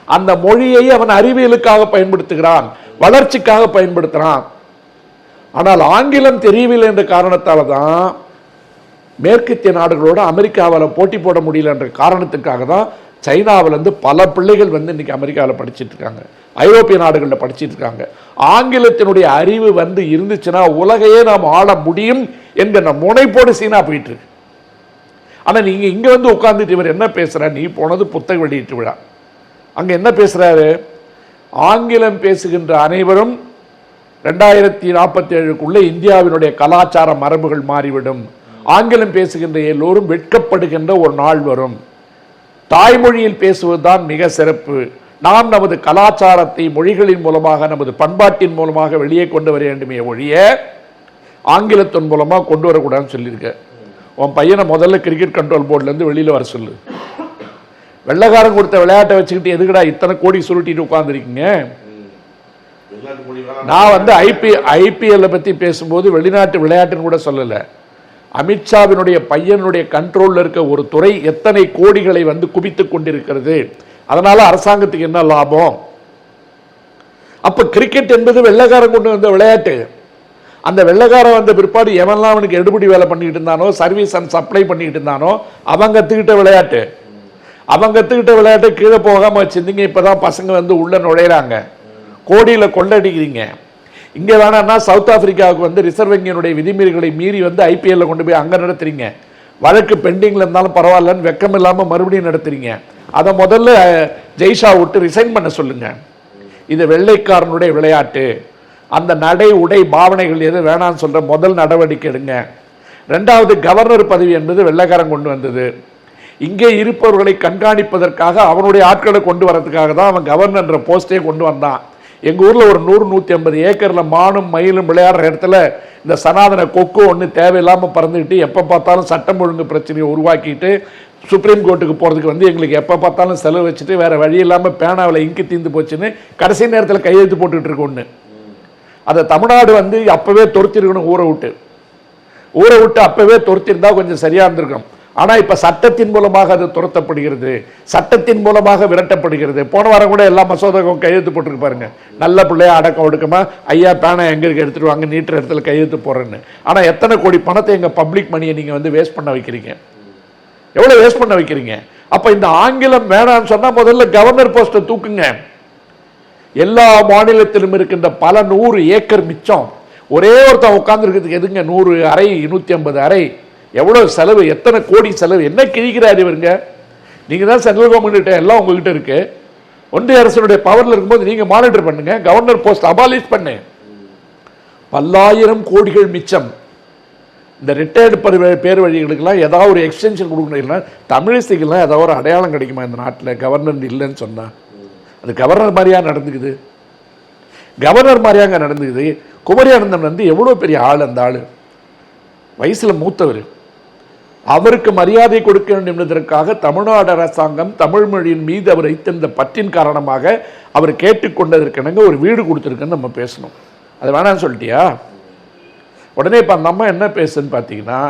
அந்த மொழியை அவன் அறிவியலுக்காக பயன்படுத்துகிறான், வளர்ச்சிக்காக பயன்படுத்துகிறான். ஆனால் ஆங்கிலம் தெரியவில்லை என்ற காரணத்தால் தான் மேற்கத்திய நாடுகளோட அமெரிக்காவில் போட்டி போட முடியல என்ற காரணத்துக்காக தான் சைனாவிலேருந்து பல பிள்ளைகள் வந்து இன்னைக்கு அமெரிக்காவில் படிச்சுட்டு இருக்காங்க, ஐரோப்பிய நாடுகளில் படிச்சுட்டு இருக்காங்க. ஆங்கிலத்தினுடைய அறிவு வந்து இருந்துச்சுன்னா உலகையே நாம் ஆள முடியும் என்கிற முனைப்போடு சீனா போயிட்டு இருக்கு. ஆனால் நீங்கள் இங்கே வந்து உட்கார்ந்துட்டு இவர் என்ன பேசுகிற, நீ போனது புத்தக வெளியீட்டு விழா, அங்கே என்ன பேசுகிறாரு? ஆங்கிலம் பேசுகின்ற அனைவரும் 2047க்குள்ளே இந்தியாவினுடைய கலாச்சார மரபுகள் மாறிவிடும், ஆங்கிலம் பேசுகின்ற எல்லோரும் வெட்கப்படுகின்ற ஒரு நாள் வரும், தாய்மொழியில் பேசுவதுதான் மிக சிறப்பு, நாம் நமது கலாச்சாரத்தை மொழிகளின் மூலமாக நமது பண்பாட்டின் மூலமாக வெளியே கொண்டு வர வேண்டுமே ஒழிய ஆங்கிலத்தின் மூலமாக கொண்டு வரக்கூடாதுன்னு சொல்லியிருக்க. உன் பையனை முதல்ல கிரிக்கெட் கண்ட்ரோல் போர்ட்லேருந்து வெளியில் வர சொல்லு. வெள்ளைக்காரன் கொடுத்த விளையாட்டை வச்சுக்கிட்டு எதுக்குடா இத்தனை கோடி சுருட்டிட்டு உட்கார்ந்துருக்கீங்க? நான் வந்து ஐபிஎல்லை பற்றி பேசும்போது வெளிநாட்டு விளையாட்டுன்னு கூட சொல்லலை. அமித்ஷாவினுடைய பையனுடைய கண்ட்ரோலில் இருக்க ஒரு துறை எத்தனை கோடிகளை வந்து குவித்து கொண்டிருக்கிறது, அதனால அரசாங்கத்துக்கு என்ன லாபம்? அப்ப கிரிக்கெட் என்பது வெள்ளைக்காரன் கொண்டு வந்த விளையாட்டு. அந்த வெள்ளைக்காரன் வந்த பிற்பாடு எவன்லாம் அவனுக்கு எடுபடி வேலை பண்ணிட்டு இருந்தானோ, சர்வீஸ் அண்ட் சப்ளை பண்ணிட்டு இருந்தானோ அவங்க கத்துக்கிட்ட விளையாட்டு. அவங்க கத்துக்கிட்ட விளையாட்டை கீழே போகாம வச்சிருந்தீங்க. இப்பதான் பசங்க வந்து உள்ள நுழையிறாங்க, கோடியில கொள்ளடிக்கிறீங்க. இங்க வேணாம்னா சவுத் ஆப்பிரிக்காவுக்கு வந்து ரிசர்வ் வங்கியினுடைய விதிமீறல்களை மீறி வந்து ஐபிஎல்ல கொண்டு போய் அங்க நடத்துறீங்க. வழக்கு பெண்டிங்ல இருந்தாலும் பரவாயில்லன்னு வெக்கம் இல்லாம மறுபடியும் நடத்துறீங்க. அதை முதல்ல ஜெய்ஷா விட்டு ரிசைன் பண்ண சொல்லுங்க. இது வெள்ளைக்காரனுடைய விளையாட்டு. அந்த நடை உடை பாவனைகள் எது வேணான்னு சொல்ற முதல் நடவடிக்கை எடுங்க. ரெண்டாவது, கவர்னர் பதவி என்பது வெள்ளைக்காரன் கொண்டு வந்தது. இங்கே இருப்பவர்களை கண்காணிப்பதற்காக அவனுடைய ஆட்களை கொண்டு வரதுக்காக தான் அவன் கவர்னர் போஸ்டே கொண்டு வந்தான். எங்க ஊர்ல ஒரு 100-150 ஏக்கர்ல மானும் மயிலும் விளையாடுற இடத்துல இந்த சனாதன கொக்கு ஒன்று தேவையில்லாம பறந்துக்கிட்டு எப்ப பார்த்தாலும் சட்டம் ஒழுங்கு பிரச்சனையை உருவாக்கிட்டு சுப்ரீம் கோர்ட்டுக்கு போறதுக்கு வந்து எங்களுக்கு எப்ப பார்த்தாலும் செலவு வச்சுட்டு வேற வழி இல்லாம பேனாவில் இங்கு தீர்ந்து போச்சுன்னு கடைசி நேரத்தில் கையெழுத்து போட்டுட்டு இருக்கு ஒண்ணு. அதை தமிழ்நாடு வந்து அப்பவே துரத்திருக்கணும், ஊரை விட்டு அப்பவே துரத்திருந்தா கொஞ்சம் சரியா இருந்திருக்கும். ஆனா இப்ப சட்டத்தின் மூலமாக அது துரத்தப்படுகிறது, சட்டத்தின் மூலமாக விரட்டப்படுகிறது. போன வாரம் கூட எல்லா மசோதாவும் கையெழுத்து போட்டுருக்கு பாருங்க. நல்ல பிள்ளையா அடக்கம் ஒடுக்கமா ஐயா பேனா எங்க இருக்கு எடுத்துட்டு வாங்க, நீட்டுற இடத்துல கையெழுத்து போறேன்னு. ஆனா எத்தனை கோடி பணத்தை எங்க பப்ளிக் மணியை நீங்க வந்து வேஸ்ட் பண்ண வைக்கிறீங்க, எவ்வளவு வேஸ்ட் பண்ண வைக்கிறீங்க? அப்ப இந்த ஆங்கிலம் வேணாம்னு சொன்னா முதல்ல கவர்னர் போஸ்ட தூக்குங்க. எல்லா மாநிலத்திலும் இருக்கின்ற பல 100 ஏக்கர் மிச்சம் ஒரே ஒருத்தன் உட்கார்ந்து இருக்கிறதுக்கு எதுங்க 100 அறை 150 அறை? எவ்வளவு செலவு, எத்தனை கோடி செலவு, என்ன கிழிக்கிறாரு இவருங்க? நீங்க தான் சென்ட்ரல் கவர்மெண்ட் எல்லாம் உங்ககிட்ட இருக்கு. ஒன்றிய அரசுடைய பவர்ல இருக்கும்போது நீங்க மானிட்டர் பண்ணுங்க, கவர்னர் போஸ்ட் அபாலிஷ் பண்ணு. பல்லாயிரம் கோடிகள் மிச்சம். இந்த ரிட்டையர்டு பேர் வழிகளுக்கெல்லாம் ஏதாவது ஒரு எக்ஸ்டென்ஷன் கொடுக்கணும். தமிழிசைக்கெல்லாம் ஏதாவது ஒரு அடையாளம் கிடைக்குமா இந்த நாட்டில் கவர்னர் இல்லைன்னு சொன்னா? அது கவர்னர் மாதிரியா நடந்துக்குது, கவர்னர் மாதிரியாங்க நடந்துக்குது. குமரியானந்தன் வந்து எவ்வளவு பெரிய ஆள், அந்த ஆளு வயசுல மூத்தவர், அவருக்கு மரியாதை கொடுக்க வேண்டும் என்பதற்காக தமிழ்நாடு அரசாங்கம் தமிழ் மொழியின் மீது அவர் வைத்திருந்த பற்றின் காரணமாக அவர் கேட்டுக்கொண்டதற்கெனங்க ஒரு வீடு கொடுத்துருக்குன்னு நம்ம பேசணும். அது வேணான்னு சொல்லிட்டியா? உடனே இப்போ அந்த அம்மா என்ன பேசுன்னு பார்த்தீங்கன்னா,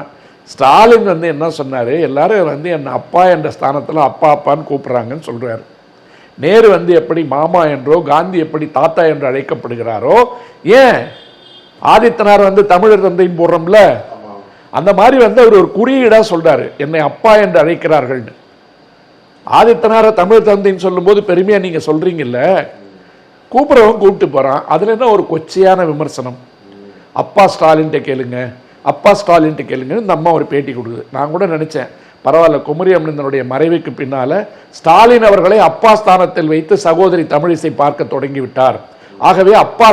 ஸ்டாலின் வந்து என்ன சொன்னார், எல்லாரும் வந்து என்ன அப்பா என்ற ஸ்தானத்தில் அப்பா அப்பான்னு கூப்பிட்றாங்கன்னு சொல்கிறார். நேரு வந்து எப்படி மாமா என்றோ, காந்தி எப்படி தாத்தா என்று அழைக்கப்படுகிறாரோ, ஏன் ஆதித்தனார் வந்து தமிழர் தந்தைன்னு போடுறோம்ல, அந்த மாதிரி வந்து அவர் ஒரு குறியீடா சொல்றாரு, என்னை அப்பா என்று அழைக்கிறார்கள். ஆதித்தனார தமிழ் தந்தைன்னு சொல்லும் போது பெருமையா நீங்க சொல்றீங்கல்ல, கூப்பிடுறவன் கூப்பிட்டு போறான், அதுல என்ன ஒரு கொச்சையான விமர்சனம்? அப்பா ஸ்டாலின் கேளுங்க, அப்பா ஸ்டாலின்ட்டு கேளுங்க இந்த அம்மா ஒரு பேட்டி கொடுக்குது. நான் கூட நினச்சேன் பரவாயில்ல, குமரி அமிர்தனுடைய மறைவுக்கு பின்னால் ஸ்டாலின் அவர்களை அப்பா ஸ்தானத்தில் வைத்து சகோதரி தமிழிசை பார்க்க தொடங்கி விட்டார். ஆகவே அப்பா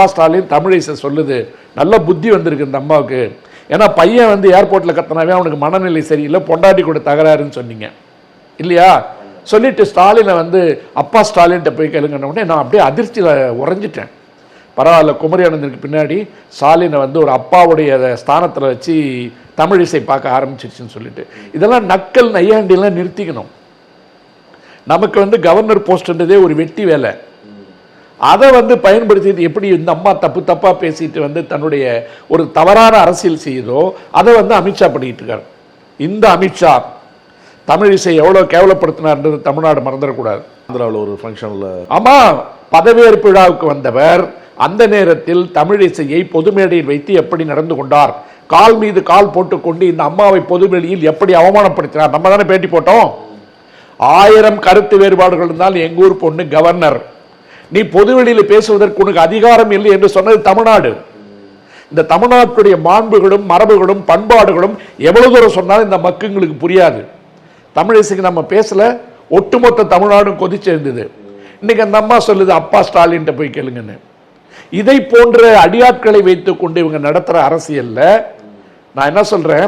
ஸ்டாலின் தமிழிசை சொல்லுது. நல்ல புத்தி வந்திருக்கு இந்த அம்மாவுக்கு. ஏன்னா பையன் வந்து ஏர்போர்ட்டில் கத்தினாவே அவனுக்கு மனநிலை சரியில்லை, பொண்டாட்டி கூட தகராறுன்னு சொன்னீங்க இல்லையா? சொல்லிட்டு ஸ்டாலினை வந்து அப்பா ஸ்டாலின்கிட்ட போய் கேளுங்கன்னு உடனே நான் அப்படியே அதிர்ச்சியில் உறைஞ்சிட்டேன். பரவாயில்ல, குமரி அனந்தனுக்கு பின்னாடி ஸ்டாலினை வந்து ஒரு அப்பாவுடைய ஸ்தானத்தில் வச்சு தமிழிசை பார்க்க ஆரம்பிச்சிருச்சுன்னு சொல்லிட்டு இதெல்லாம் நக்கல் நையாண்டிலாம் நிறுத்திக்கணும். நமக்கு வந்து கவர்னர் போஸ்ட்ன்றதே ஒரு வெட்டி வேலை. அதை வந்து பயன்படுத்திட்டு எப்படி இந்த அம்மா தப்பாக பேசிட்டு வந்து தன்னுடைய ஒரு தவறான அரசியல் செய்யுதோ அதை வந்து அமித்ஷா பண்ணிட்டு இருக்கார். இந்த அமித்ஷா தமிழிசை எவ்வளோ கேவலப்படுத்தினார்ன்றது தமிழ்நாடு மறந்துடக்கூடாது. ஆந்திராவில் ஒரு ஃபங்க்ஷனில் ஆமாம், பதவியேற்பு விழாவுக்கு வந்தவர் அந்த நேரத்தில் தமிழிசையை பொது மேடையில் வைத்து எப்படி நடந்து கொண்டார், கால் மீது கால் போட்டுக்கொண்டு இந்த அம்மாவை பொதுவெளியில் எப்படி அவமானப்படுத்தினார். நம்ம தானே பேட்டி போட்டோம். 1000 கருத்து வேறுபாடுகள் இருந்தால் எங்கூர் பொண்ணு கவர்னர், நீ பொதுவெளியில் பேசுவதற்கு உனக்கு அதிகாரம் இல்லை என்று சொன்னது தமிழ்நாடு. இந்த தமிழ்நாட்டுடைய மாண்புகளும் மரபுகளும் பண்பாடுகளும் எவ்வளவு தூரம் சொன்னாலும் இந்த மக்குங்களுக்கு புரியாது. தமிழிசைக்கு நம்ம பேசல, ஒட்டுமொத்த தமிழ்நாடும் கொதிச்செழுந்தது. இன்னைக்கு அந்த அம்மா சொல்லுது அப்பா ஸ்டாலின் போய் கேளுங்கன்னு. இதை போன்ற அடியாட்களை வைத்துக் கொண்டு இவங்க நடத்துற அரசியல்ல நான் என்ன சொல்றேன்,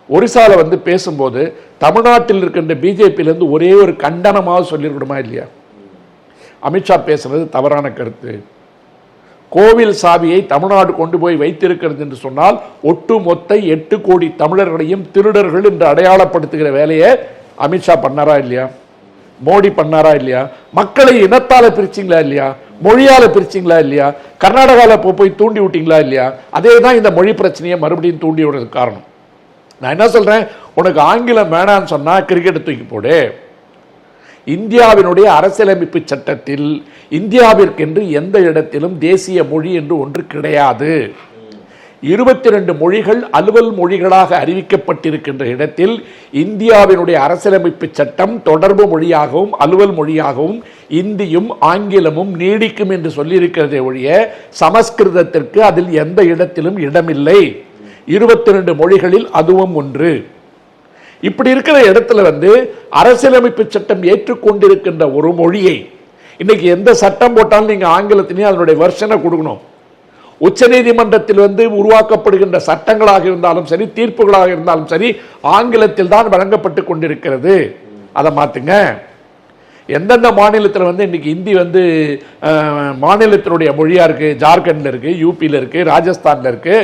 ஒரிசால வந்து பேசும்போது தமிழ்நாட்டில் இருக்கின்ற பிஜேபியில இருந்து ஒரே ஒரு கண்டனமாக சொல்லிருக்கணுமா இல்லையா? அமித்ஷா பேசுறது தவறான கருத்து. கோவில் சாவியை தமிழ்நாடு கொண்டு போய் வைத்திருக்கிறது என்று சொன்னால் ஒட்டுமொத்த 8 கோடி தமிழர்களையும் திருடர்கள் என்று அடையாளப்படுத்துகிற வேலையை அமித்ஷா பண்ணாரா இல்லையா? மோடி பண்ணாரா இல்லையா? மக்களை இனத்தால பிரிச்சிங்களா இல்லையா? மொழியால பிரிச்சிங்களா இல்லையா? கர்நாடகாவில் போய் தூண்டி விட்டீங்களா இல்லையா? அதே தான் இந்த மொழி பிரச்சனையை மறுபடியும் தூண்டி விடுறதுக்கு காரணம். நான் என்ன சொல்றேன், உனக்கு ஆங்கிலம் வேணான்னு சொன்னா கிரிக்கெட் தூக்கி போடு. இந்தியாவினுடைய அரசியலமைப்பு சட்டத்தில் இந்தியாவிற்கென்று எந்த இடத்திலும் தேசிய மொழி என்று ஒன்று கிடையாது. 22 மொழிகள் அலுவல் மொழிகளாக அறிவிக்கப்பட்டிருக்கின்ற இடத்தில் இந்தியாவினுடைய அரசியலமைப்பு சட்டம் தொடர்பு மொழியாகவும் அலுவல் மொழியாகவும் இந்தியும் ஆங்கிலமும் நீடிக்கும் என்று சொல்லியிருக்கிறதே ஒழிய சமஸ்கிருதத்திற்கு அதில் எந்த இடத்திலும் இடமில்லை. 22 மொழிகளில் அதுவும் ஒன்று. இப்படி இருக்கிற இடத்துல வந்து அரசியலமைப்பு சட்டம் ஏற்றுக்கொண்டிருக்கின்ற ஒரு மொழியை இன்னைக்கு எந்த சட்டம் போட்டாலும் நீங்க ஆங்கிலத்திலேயே அதனுடைய வெர்ஷனை கொடுக்கணும். உச்ச நீதிமன்றத்தில் வந்து உருவாக்கப்படுகின்ற சட்டங்களாக இருந்தாலும் சரி, தீர்ப்புகளாக இருந்தாலும் சரி, ஆங்கிலத்தில் தான் வழங்கப்பட்டு கொண்டிருக்கிறது. அதை மாத்துங்க. எந்தெந்த மாநிலத்தில் வந்து இன்னைக்கு ஹிந்தி வந்து மாநிலத்தினுடைய மொழியா இருக்கு, ஜார்க்கண்ட்ல இருக்கு, யூபியில் இருக்கு, ராஜஸ்தான்ல இருக்கு,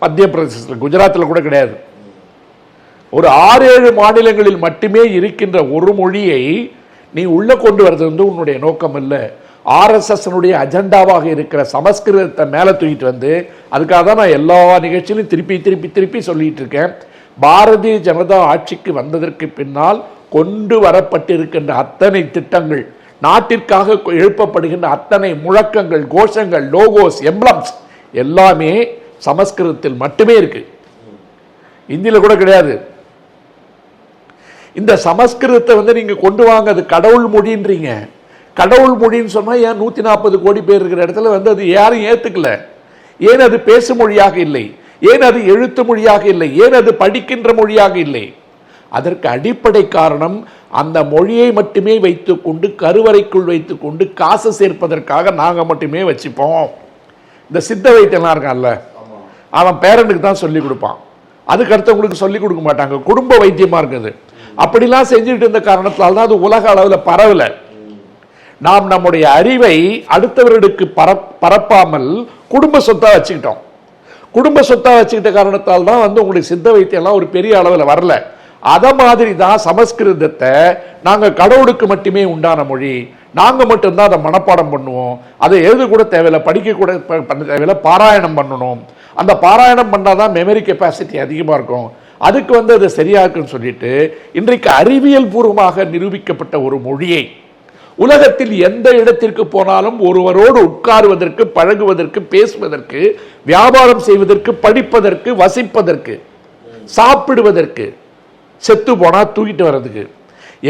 மத்திய பிரதேசத்தில், குஜராத்தில் கூட கிடையாது. ஒரு 6-7 மாநிலங்களில் மட்டுமே இருக்கின்ற ஒரு மொழியை நீ உள்ள கொண்டு வரது வந்து உன்னுடைய நோக்கம் இல்லை. RSS அஜெண்டாவாக இருக்கிற சமஸ்கிருதத்தை மேல தூக்கிட்டு வந்து, அதுக்காக தான் நான் எல்லா நிகழ்ச்சியிலும் திருப்பி சொல்லிட்டு இருக்கேன். பாரதிய ஜனதா ஆட்சிக்கு வந்ததற்கு பின்னால் கொண்டு வரப்பட்டிருக்கின்ற அத்தனை திட்டங்கள், நாட்டிற்காக எழுப்பப்படுகின்ற அத்தனை முழக்கங்கள், கோஷங்கள், லோகோஸ், எம்ப்ளம்ஸ் எல்லாமே சமஸ்கிருதத்தில் மட்டுமே இருக்கு, இந்தியில கூட கிடையாது. இந்த சமஸ்கிருதத்தை வந்து நீங்க கொண்டு வாங்க, அது கடவுள் மொழின்றீங்க. கடவுள் மொழின்னு சொன்னா ஏன் 140 கோடி பேர் இருக்கிற இடத்துல வந்து அது யாரும் ஏத்துக்கல? ஏன் அது பேசு மொழியாக இல்லை? ஏன் அது எழுத்து மொழியாக இல்லை? ஏன் அது படிக்கின்ற மொழியாக இல்லை? அதற்கு அடிப்படை காரணம், அந்த மொழியை மட்டுமே வைத்துக்கொண்டு கருவறைக்குள் வைத்துக்கொண்டு காசு சேர்ப்பதற்காக நாங்க மட்டுமே வச்சுப்போம். இந்த சித்த வைத்தியெல்லாம் இருக்கான்ல, அவன் பேரனுக்கு தான் சொல்லி கொடுப்பான், அதுக்கு அடுத்தவங்களுக்கு சொல்லி கொடுக்க மாட்டாங்க. குடும்ப வைத்தியமா இருக்குது. அப்படிலாம் செஞ்சுட்டு இருந்த காரணத்தால் தான் அது உலக அளவில் பரவல. நாம் நம்முடைய அறிவை அடுத்தவர்களுக்கு பரப்பாமல் குடும்ப சொத்தா வச்சுக்கிட்டோம். குடும்ப சொத்தா வச்சுக்கிட்ட காரணத்தால் தான் வந்து உங்களுக்கு சித்த வைத்தியம்லாம் ஒரு பெரிய அளவில் வரல. அத மாதிரி தான் சமஸ்கிருதத்தை நாங்க கடவுளுக்கு மட்டுமே உண்டான மொழி, நாங்க மட்டும்தான் அதை மனப்பாடம் பண்ணுவோம், அதை எழுத கூட தேவையில்லை, படிக்க கூட தேவையில்லை, பாராயணம் பண்ணணும். அந்த பாராயணம் பண்ணாதான் மெமரி கெப்பாசிட்டி அதிகமா இருக்கும், அதுக்கு வந்து அது சரியா இருக்குன்னு சொல்லிட்டு இன்றைக்கு அறிவியல் பூர்வமாக நிரூபிக்கப்பட்ட ஒரு மொழியை உலகத்தில் எந்த இடத்திற்கு போனாலும் ஒருவரோடு உட்காருவதற்கு, பழகுவதற்கு, பேசுவதற்கு, வியாபாரம் செய்வதற்கு, படிப்பதற்கு, வசிப்பதற்கு, சாப்பிடுவதற்கு, செத்து போனா தூக்கிட்டு வர்றதுக்கு,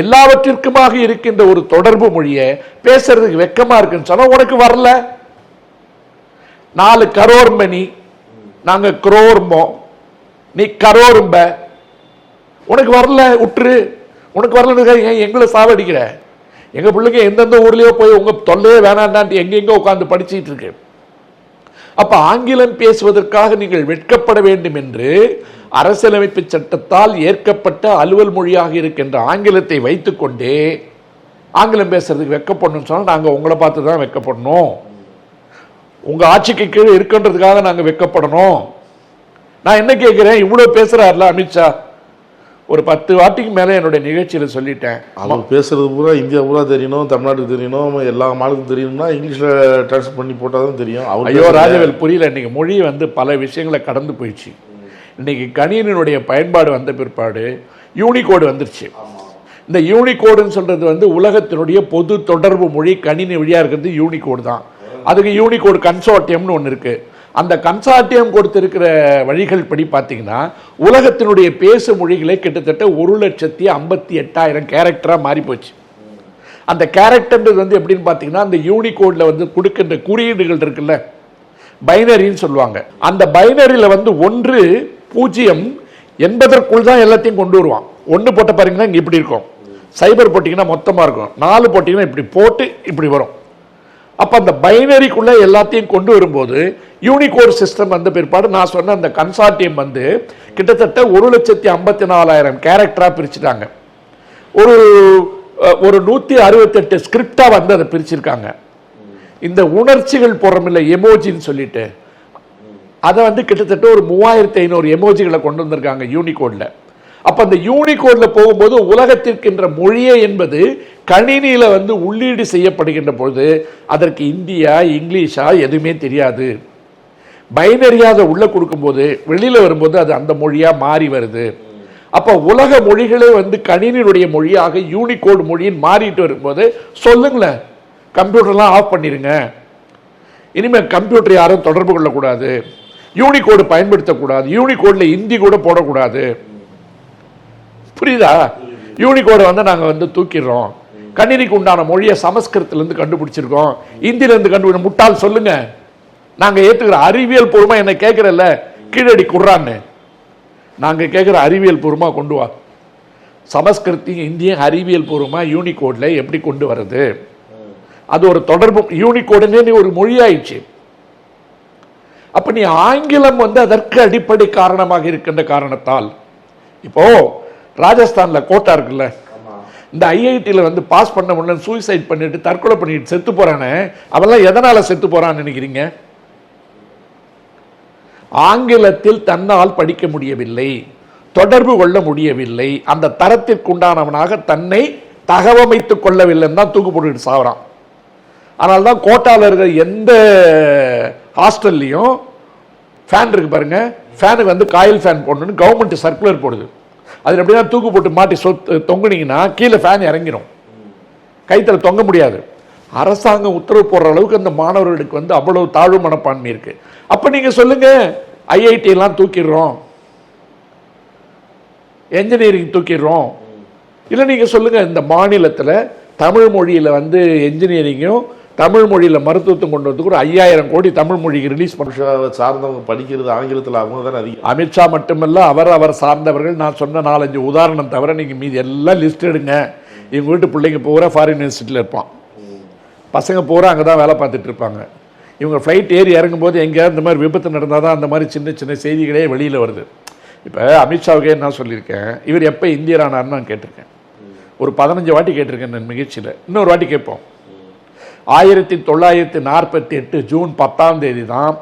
எல்லாவற்றிற்குமாக இருக்கின்ற ஒரு தொடர்பு மொழியை பேசுறதுக்கு வெக்கமா இருக்குன்னு சொன்னா உனக்கு வரல. 4 கரோர் மணி நாங்க குரோர்மோ, நீ கரோரும்ப. உனக்கு வரல உற்று, உனக்கு வரல எங்களை சாவடிக்கிற. எங்க பிள்ளைங்க எந்தெந்த ஊர்லயோ போய் உங்க தொல்லையே வேணாண்டான்ட்டு எங்கெங்க உட்கார்ந்து படிச்சுட்டு இருக்கு. அப்ப ஆங்கிலம் பேசுவதற்காக நீங்கள் வெட்கப்பட வேண்டும் என்று அரசியலமைப்பு சட்டத்தால் ஏற்கப்பட்ட அலுவல் மொழியாக இருக்கின்ற ஆங்கிலத்தை வைத்துக்கொண்டே ஆங்கிலம் பேசுறதுக்கு வெட்கப்படணும்னு சொன்னா நாங்க உங்களை பார்த்து தான் வெட்கப்படணும். உங்க ஆட்சிக்கு கீழே இருக்குன்றதுக்காக நாங்க வெட்கப்படணும். நான் என்ன கேட்கிறேன், இவ்வளவு பேசுறாருல அமித்ஷா, ஒரு 10 வாட்டிக்கு மேல என்னுடைய நிகழ்ச்சியில சொல்லிட்டேன். அவங்க பேசுறது பூரா இந்தியா பூரா தெரியணும், தமிழ்நாட்டுக்கு தெரியணும், எல்லா மாநிலத்துக்கும் தெரியணும்னா இங்கிலீஷ்ல டிரான்ஸ்லேட் பண்ணி போட்டாதான் தெரியும். ஐயோ ராஜவேல் புரியல. இன்னைக்கு மொழி பல விஷயங்களை கடந்து போயிடுச்சு. இன்னைக்கு கணினியினுடைய பயன்பாடு வந்த பிற்பாடு யூனிகோடு வந்துருச்சு. இந்த யூனிகோடுன்னு சொல்றது உலகத்தினுடைய பொது தொடர்பு மொழி கணினி வழியா இருக்கிறது யூனிகோடு தான். அதுக்கு யூனிகோடு கன்சோர்டியம்னு ஒன்று இருக்கு. அந்த கன்சார்டியம் கொடுத்திருக்கிற வழிகள் படி பார்த்தீங்கன்னா உலகத்தினுடைய பேசு மொழிகளே கிட்டத்தட்ட 1,58,000 கேரக்டரா மாறி போச்சு. அந்த கேரக்டர்ன்றது எப்படின்னு பார்த்தீங்கன்னா அந்த யூனிகோட்ல கொடுக்கின்ற குறியீடுகள் இருக்குல்ல, பைனரின்னு சொல்லுவாங்க. அந்த பைனரியில 1, 0 என்பதற்குள் தான் எல்லாத்தையும் கொண்டு வருவான். 1 போட்ட பாருங்கன்னா இங்க இப்படி இருக்கும், சைபர் போட்டிங்கன்னா மொத்தமா இருக்கும், 4 போட்டிங்கன்னா இப்படி போட்டு இப்படி வரும். அப்ப அந்த பைனரிக்குள்ள எல்லாத்தையும் கொண்டு வரும்போது யூனிகோட் சிஸ்டம் வந்த பிற்பாடு நான் சொன்ன அந்த கன்சார்டியம் கிட்டத்தட்ட 1,54,000 கேரக்டரா பிரிச்சுட்டாங்க. ஒரு 168 ஸ்கிரிப்டா அதை பிரிச்சிருக்காங்க. இந்த உணர்ச்சிகள் போறமில்ல எமோஜின்னு சொல்லிட்டு அதை கிட்டத்தட்ட ஒரு 3,500 எமோஜிகளை கொண்டு வந்திருக்காங்க யூனிகோட்ல. அப்ப அந்த யூனிகோட்ல போகும்போது உலகத்திற்கின்ற மொழியே என்பது கணினியில உள்ளீடு செய்யப்படுகின்ற பொழுது அதற்கு இந்தியா இங்கிலீஷா எதுவுமே தெரியாது. பைனரியா அதை உள்ள கொடுக்கும்போது வெளியில வரும்போது அது அந்த மொழியா மாறி வருது. அப்ப உலக மொழிகளே கணினியினுடைய மொழியாக யூனிகோட் மொழியின் மாறிட்டு வரும்போது சொல்லுங்களேன், கம்ப்யூட்டர்லாம் ஆஃப் பண்ணிருங்க, இனிமே கம்ப்யூட்டர் யாரும் தொடர்பு கொள்ளக்கூடாது, யூனிகோடு பயன்படுத்தக்கூடாது, யூனிகோட்ல இந்தி கூட போடக்கூடாது. புரியுதா? யூனிகோட நாங்க தூக்கிடுறோம். கணினிக்கு உண்டான மொழியை சமஸ்கிருதத்துல இருந்து கண்டுபிடிச்சிருக்கோம், இந்தியில இருந்து கண்டுபிடிச்ச முட்டாள் சொல்லுங்க, நாங்க ஏத்துக்கிற அறிவியல் பூர்வமா என்ன கேட்கறல்ல கீழடி குர்றான்னு, நாங்க கேட்கிற அறிவியல் பூர்வமா கொண்டு வா. சமஸ்கிருத்தையும் இந்தியும் அறிவியல் பூர்வமா யூனிகோட்ல எப்படி கொண்டு வருது? அது ஒரு தொடர்பு. யூனிகோடுன்னு ஒரு மொழி ஆயிடுச்சு. அப்ப நீ ஆங்கிலம் அதற்கு அடிப்படை காரணமாக இருக்கின்ற காரணத்தால் இப்போ ராஜஸ்தான்ல கோட்டா இருக்குல்ல, இந்த ஐஐடியில பாஸ் பண்ண முடியல சூசைட் பண்ணிட்டு தற்கொலை பண்ணிட்டு செத்து போறானே, அவெல்லாம் எதனால செத்து போறான்னு நினைக்கிறீங்க? ஆங்கிலத்தில் தன்னால் படிக்க முடியவில்லை, தொடர்பு கொள்ள முடியவில்லை, அந்த தரத்திற்குண்டானவனாக தன்னை தகவமைத்துக் கொள்ளவில்லைன்னு தான் தூக்கு போட்டுக்கிட்டு சாவறான். அதனால்தான் கோட்டால இருக்கிற எந்த ஹாஸ்டல்லையும் ஃபேன் இருக்கு பாருங்க, ஃபேனுக்கு காயில் ஃபேன் போடணும்னு கவர்மெண்ட் சர்க்குலர் போடுது. அது எப்படின்னா தூக்கு போட்டு மாட்டி தொங்குனீங்கன்னா கீழே ஃபேன் இறங்கிடும், கைத்துல தொங்க முடியாது. அரசாங்கம் உத்தரவு போடுற அளவுக்கு அந்த மாணவர்களுக்கு அவ்வளவு தாழ்வு மனப்பான்மை இருக்கு. அப்ப நீங்க சொல்லுங்க, ஐஐடி எல்லாம் தூக்கிடுறோம், என்ஜினியரிங் தூக்கிடுறோம். இல்ல நீங்க சொல்லுங்க, இந்த மாநிலத்துல தமிழ் மொழியில என்ஜினியரிங்கும் தமிழ் மொழியில மருத்துவத்தை கொண்டு வந்து கூட 5,000 கோடி தமிழ் மொழிக்கு ரிலீஸ் பண்ண சார்ந்தவங்க படிக்கிறது ஆங்கிலத்தில் அவங்க தான் அதிகம். அமித்ஷா மட்டுமல்ல, அவர் சார்ந்தவர்கள். நான் சொன்ன 4-5 உதாரணம் தவிர நீங்க மீதி எல்லாம் லிஸ்ட் எடுங்க. இவங்க வீட்டு பிள்ளைங்க பூரா ஃபாரின் யூனிவர்சிட்டியில் இருப்பான், பசங்க பூரா அங்கே தான் வேலை பார்த்துட்டு இருப்பாங்க. இவங்க ஃப்ளைட் ஏறி இறங்கும் போது எங்கேயாவது இந்த மாதிரி விபத்து நடந்தால் தான் அந்த மாதிரி சின்ன சின்ன செய்திகளே வெளியில் வருது. இப்போ அமித்ஷாவுக்கே என்ன சொல்லியிருக்கேன், இவர் எப்போ இந்தியர் ஆனார்னு நான் கேட்டிருக்கேன். ஒரு 15 வாட்டி கேட்டிருக்கேன் நான் நிகழ்ச்சியில். இன்னொரு வாட்டி கேட்போம். 1948 ஜூன் 10ஆம் தேதி தான்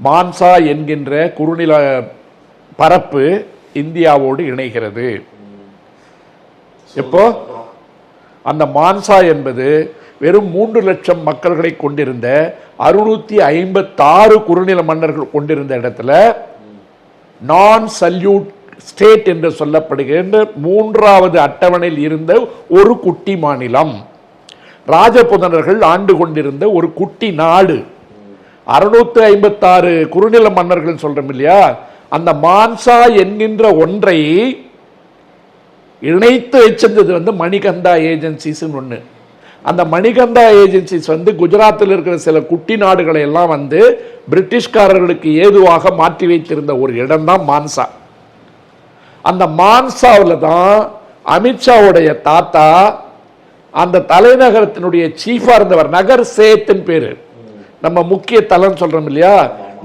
மான்சா என்கின்ற குறுநில பரப்பு இந்தியாவோடு இணைகிறது. எப்போ? அந்த மான்சா என்பது வெறும் 3 லட்சம் மக்கள்களை கொண்டிருந்த 656 குறுநில மன்னர்கள் கொண்டிருந்த இடத்துல நான் சல்யூட் ஸ்டேட் என்று சொல்லப்படுகின்ற 3வது அட்டவணையில் இருந்த ஒரு குட்டி மாநிலம். ராஜபுதனர்கள் ஆண்டு கொண்டிருந்த ஒரு குட்டி நாடு. 656 குறுநில மன்னர்கள் சொல்றோம் இல்லையா, அந்த மான்சா என்கின்ற ஒன்றை இணைத்து வச்சிருந்தது மணிகந்தா ஏஜென்சிஸ் ஒண்ணு. அந்த மணிகண்டா ஏஜென்சிஸ் வந்து குஜராத்தில் இருக்கிற சில குட்டி நாடுகளை எல்லாம் வந்து பிரிட்டிஷ்காரர்களுக்கு ஏதுவாக மாற்றி வைத்திருந்த ஒரு இடம் தான் மான்சா. அந்த மான்சாவில் தான் அமித்ஷாவுடைய தாத்தா அந்த தலைநகரத்தினுடைய சீஃபா இருந்தவர். நகர் சேத்தின் பேரு, நம்ம முக்கிய தலம் சொல்றோம் இல்லையா,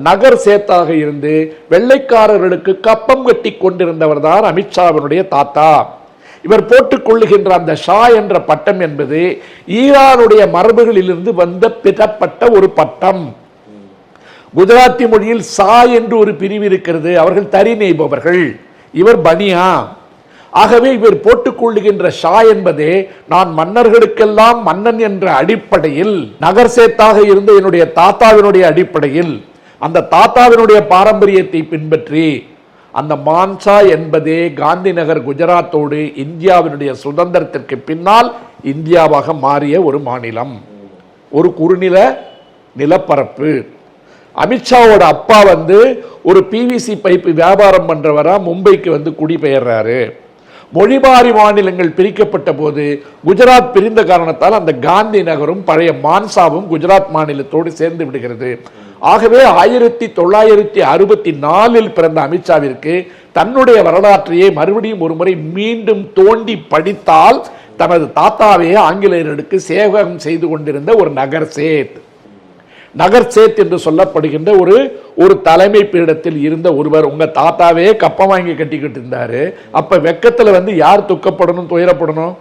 நகர் சேத்தாக இருந்து வெள்ளைக்காரர்களுக்கு கப்பம் கட்டி கொண்டிருந்தவர் தான் அமித்ஷாவினுடைய தாத்தா. இவர் போட்டுக் கொள்ளுகின்ற அந்த ஷா என்ற பட்டம் என்பது ஈரானுடைய மரபுகளிலிருந்து வந்த பெறப்பட்ட ஒரு பட்டம். குஜராத்தி மொழியில் சா என்று ஒரு பிரிவு இருக்கிறது, அவர்கள் தறி நெய்பவர்கள், இவர் பனியா. ஆகவே இவர் போட்டுக் கொள்ளுகின்ற ஷா என்பதே நான் மன்னர்களுக்கெல்லாம் மன்னன் என்ற அடிப்படையில் நகர் சேத்தாக இருந்த என்னுடைய தாத்தாவினுடைய அடிப்படையில் அந்த தாத்தாவினுடைய பாரம்பரியத்தை பின்பற்றி அந்த மான்சா என்பதே காந்தி நகர் குஜராத்தோடு இந்தியாவினுடைய சுதந்திரத்திற்கு பின்னால் இந்தியாவாக மாறிய ஒரு மாநிலம், ஒரு குறுநில நிலப்பரப்பு. அமித்ஷாவோட அப்பா வந்து ஒரு பிவிசி பைப்பு வியாபாரம் பண்றவரா மும்பைக்கு வந்து குடிபெயர்றாரு. மொழிமாறி மாநிலங்கள் பிரிக்கப்பட்ட போது குஜராத் பிரிந்த காரணத்தால் அந்த காந்தி நகரும் பழைய மான்சாவும் குஜராத் மாநிலத்தோடு சேர்ந்து விடுகிறது. ஆகவே 1964 பிறந்த அமித்ஷாவிற்கு தன்னுடைய வரலாற்றையே மறுபடியும் ஒரு முறை மீண்டும் தோண்டி படித்தால் தனது தாத்தாவையே ஆங்கிலேயர்களுக்கு சேவகம் செய்து கொண்டிருந்த ஒரு நகர் சேத், நகர் சேத் என்று சொல்லப்படுகின்ற ஒரு தலைமை பீடத்தில் இருந்த ஒருவர். உங்க தாத்தாவே கப்பம் வாங்கி கட்டிக்கிட்டு இருந்தாரு. அப்ப வெக்கத்துல வந்து யார் துக்கப்படணும், துயரப்படணும்?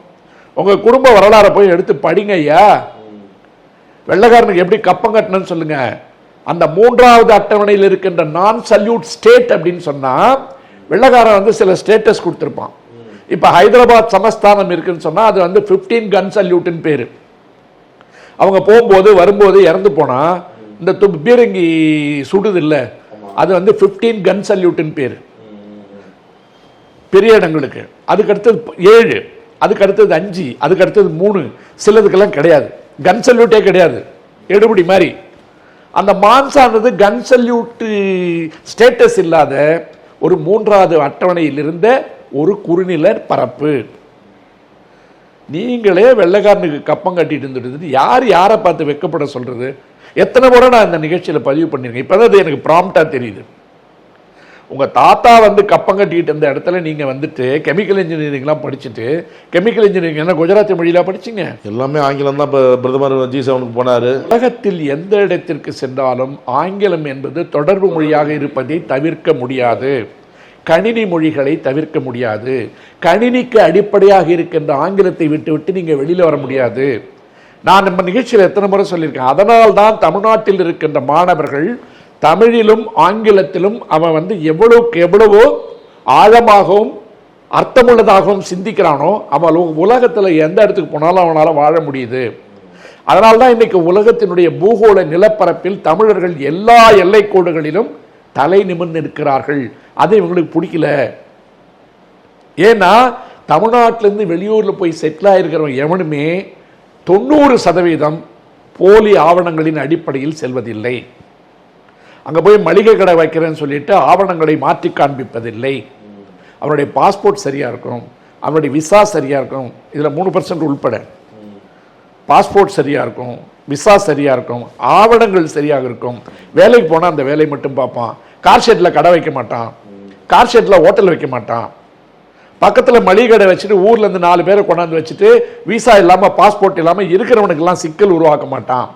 உங்க குடும்ப வரலாறை போய் எடுத்து படிங்க ஐயா. வெள்ளைக்காரனுக்கு எப்படி கப்பம் கட்டணும்னு சொல்லுங்க. அந்த 3வது அட்டவணையில் இருக்கின்ற நான் சல்யூட் ஸ்டேட் அப்படின்னு சொன்னா வெள்ளைக்காரன் வந்து சில ஸ்டேட்டஸ் கொடுத்திருப்பான். இப்ப ஹைதராபாத் சமஸ்தானம் இருக்குன்னு சொன்னா அது வந்து 15 கன் சல்யூட்னு பேரு. அவங்க போகும்போது வரும்போது இறந்து போனா இந்த பீரங்கி சுடுது இல்ல, அது வந்து 15 கன் சல்யூட்னு பேரு பெரிய இடங்களுக்கு. அதுக்கு அடுத்தது 7, அதுக்கு அடுத்தது 5, அதுக்கு அடுத்தது 3, சிலதுக்கெல்லாம் கிடையாது, கன் சல்யூட்டே கிடையாது, எடுபடி மாதிரி. அந்த மான்சானது கன் சல்யூட் ஸ்டேட்டஸ் இல்லாத ஒரு 3வது அட்டவணையில் இருந்த ஒரு குறுநில பரப்பு. நீங்களே வெள்ளைக்காரனுக்கு கப்பம் கட்டிட்டு இருந்துட்டு யார் யாரை பார்த்து வெக்கப்பட சொல்றது? எத்தனை முறை நான் இந்த நிகழ்ச்சியில பதிவு பண்ணிருக்கேன். இப்பதான் அது எனக்கு ப்ராம்ப்டா தெரியுது. உங்க தாத்தா வந்து கப்பம் கட்டிட்டு இருந்த இடத்துல நீங்க வந்துட்டு கெமிக்கல் இன்ஜினியரிங்லாம் படிச்சுட்டு, கெமிக்கல் இன்ஜினியரிங் என்ன குஜராத்தி மொழியில படிச்சீங்க? எல்லாமே ஆங்கிலம் தான். இப்போ பிரதமர் G7க்கு போனாரு. உலகத்தில் எந்த இடத்திற்கு சென்றாலும் ஆங்கிலம் என்பது தொடர்பு மொழியாக இருப்பதை தவிர்க்க முடியாது. கணினி மொழிகளை தவிர்க்க முடியாது. கணினிக்கு அடிப்படையாக இருக்கின்ற ஆங்கிலத்தை விட்டு நீங்க வெளியில வர முடியாது. நான் நம்ம நிகழ்ச்சியில் எத்தனை முறை சொல்லியிருக்கேன். அதனால்தான் தமிழ்நாட்டில் இருக்கின்ற மாணவர்கள் தமிழிலும் ஆங்கிலத்திலும் அவன் வந்து எவ்வளவுக்கு எவ்வளவோ ஆழமாகவும் அர்த்தமுள்ளதாகவும் சிந்திக்கிறானோ அவன் உலகத்தில் எந்த இடத்துக்கு போனாலும் அவனால் வாழ முடியுது. அதனால்தான் இன்னைக்கு உலகத்தினுடைய பூகோள நிலப்பரப்பில் தமிழர்கள் எல்லா எல்லை கோடுகளிலும் தலை நிமிர்ந்து இருக்கிறார்கள். அது இவங்களுக்கு பிடிக்கல. ஏன்னா தமிழ்நாட்டிலிருந்து வெளியூர்ல போய் செட்டில் ஆயிருக்கிறவங்க எவனுமே 90% போலி ஆவணங்களின் அடிப்படையில் செல்வதில்லை. அங்க போய் மளிகை கடை வைக்கிறேன்னு சொல்லிட்டு ஆவணங்களை மாற்றி காண்பிப்பதில்லை. அவருடைய பாஸ்போர்ட் சரியா இருக்கும், அவருடைய விசா சரியா இருக்கும், இதுல 3% உள்பட பாஸ்போர்ட் சரியா இருக்கும், விசா சரியா இருக்கும், ஆவணங்கள் சரியாக இருக்கும். வேலைக்கு போனா அந்த வேலையை மட்டும் பார்ப்பான். கார் ஷெட்ல கடை வைக்க மாட்டான், கார் ஷெட்ல ஹோட்டல் வைக்க மாட்டான். பக்கத்துல மளிகை கடை வச்சுட்டு ஊர்ல இருந்து 4 பேரை கொண்டாந்து வச்சுட்டு விசா இல்லாம பாஸ்போர்ட் இல்லாம இருக்கிறவனுக்கு எல்லாம் சிக்கல் உருவாக்க மாட்டான்.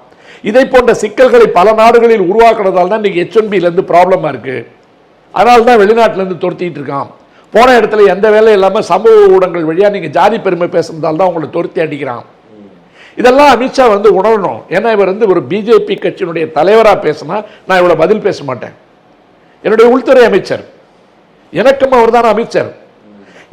இதை போன்ற சிக்கல்களை பல நாடுகளில் உருவாக்குறதால தான் இன்னைக்கு H1Bல இருந்து ப்ராப்ளமா இருக்கு. அதனால தான் வெளிநாட்டுல இருந்து துரத்திட்டு இருக்கான். போன இடத்துல எந்த வேலையும் இல்லாம சமூக ஊடகங்கள் வழியா நீங்க ஜாதி பெருமை பேசுறதால தான் உங்களை துரத்தி அடிக்கிறான். இதெல்லாம் அமித்ஷா வந்து உணரணும். ஏன்னா இவர் வந்து ஒரு பிஜேபி கட்சியினுடைய தலைவரா பேசினா நான் இவ்வளவு பதில் பேச மாட்டேன். என்னுடைய உள்துறை அமைச்சர், எனக்கும் அவர் தான் அமைச்சர்.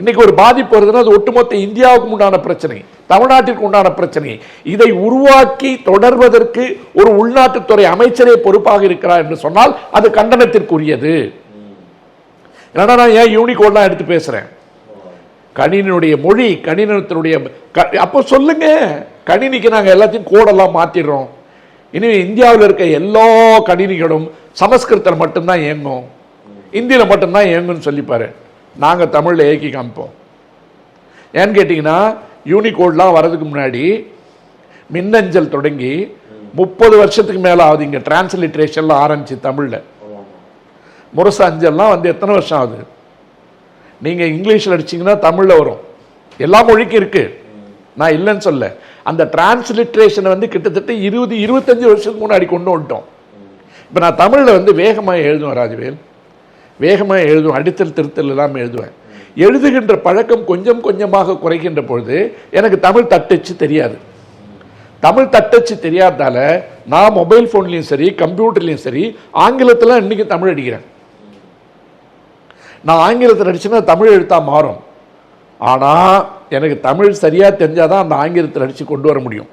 இன்னைக்கு ஒரு பாதிப்பு வருதுன்னா அது ஒட்டுமொத்த இந்தியாவுக்கு உண்டான பிரச்சனை, தமிழ்நாட்டிற்கு உண்டான பிரச்சனை. இதை உருவாக்கி தொடர்வதற்கு ஒரு உள்நாட்டுத்துறை அமைச்சரே பொறுப்பாக இருக்கிறார் என்று சொன்னால் அது கண்டனத்திற்குரியது. ஏன்னா நான் ஏன் யூனிகோட்லாம் எடுத்து பேசுறேன்? கணினியுடைய மொழி, கணினத்தினுடைய அப்போ சொல்லுங்க, கணினிக்கு நாங்க எல்லாத்தையும் கோடெல்லாம் மாத்திடுறோம். இனி இந்தியாவில் இருக்க எல்லா கணினிகளும் சமஸ்கிருதத்தில் மட்டும்தான் இயங்கும், இந்தியில மட்டும்தான் இயங்கும்னு சொல்லிப்பாரு. நாங்க தமிழ்ல ஏக்கி காமிப்போம். ஏன்னு கேட்டீங்கன்னா யூனிகோட்லாம் வர்றதுக்கு முன்னாடி மின்னஞ்சல் தொடங்கி 30 வருஷத்துக்கு மேல ஆகுது. இங்க டிரான்ஸ்லிட்ரேஷன்ல ஆரம்பிச்சு தமிழ்ல முரசு அஞ்சல்லாம் வந்து எத்தனை வருஷம் ஆகுது? நீங்க இங்கிலீஷ்ல அடிச்சீங்கன்னா தமிழ்ல வரும். எல்லா மொழிக்கும் இருக்கு, நான் இல்லைன்னு சொல்ல. அந்த டிரான்ஸ்லிட்ரேஷனை வந்து கிட்டத்தட்ட 20-25 வருஷத்துக்கு முன்னாடி கொண்டு வந்துட்டோம். இப்போ நான் தமிழில் வந்து வேகமாக எழுதுவேன் ராஜவேல், வேகமாக எழுதுவேன், அடித்தல் திருத்தல் இல்லாமல் எழுதுவேன். எழுதுகின்ற பழக்கம் கொஞ்சம் கொஞ்சமாக குறைகின்ற பொழுது எனக்கு தமிழ் தட்டச்சு தெரியாது. தமிழ் தட்டச்சு தெரியாதால நான் மொபைல் ஃபோன்லையும் சரி கம்ப்யூட்டர்லையும் சரி ஆங்கிலத்தில் இன்னைக்கு தமிழ் அடிக்கிறேன். நான் ஆங்கிலத்தில் அடிச்சுன்னா தமிழ் எழுத்தா மாறும். ஆனால் எனக்கு தமிழ் சரியாக தெரிஞ்சாதான் அந்த ஆங்கிலத்தில் அடித்து கொண்டு வர முடியும்.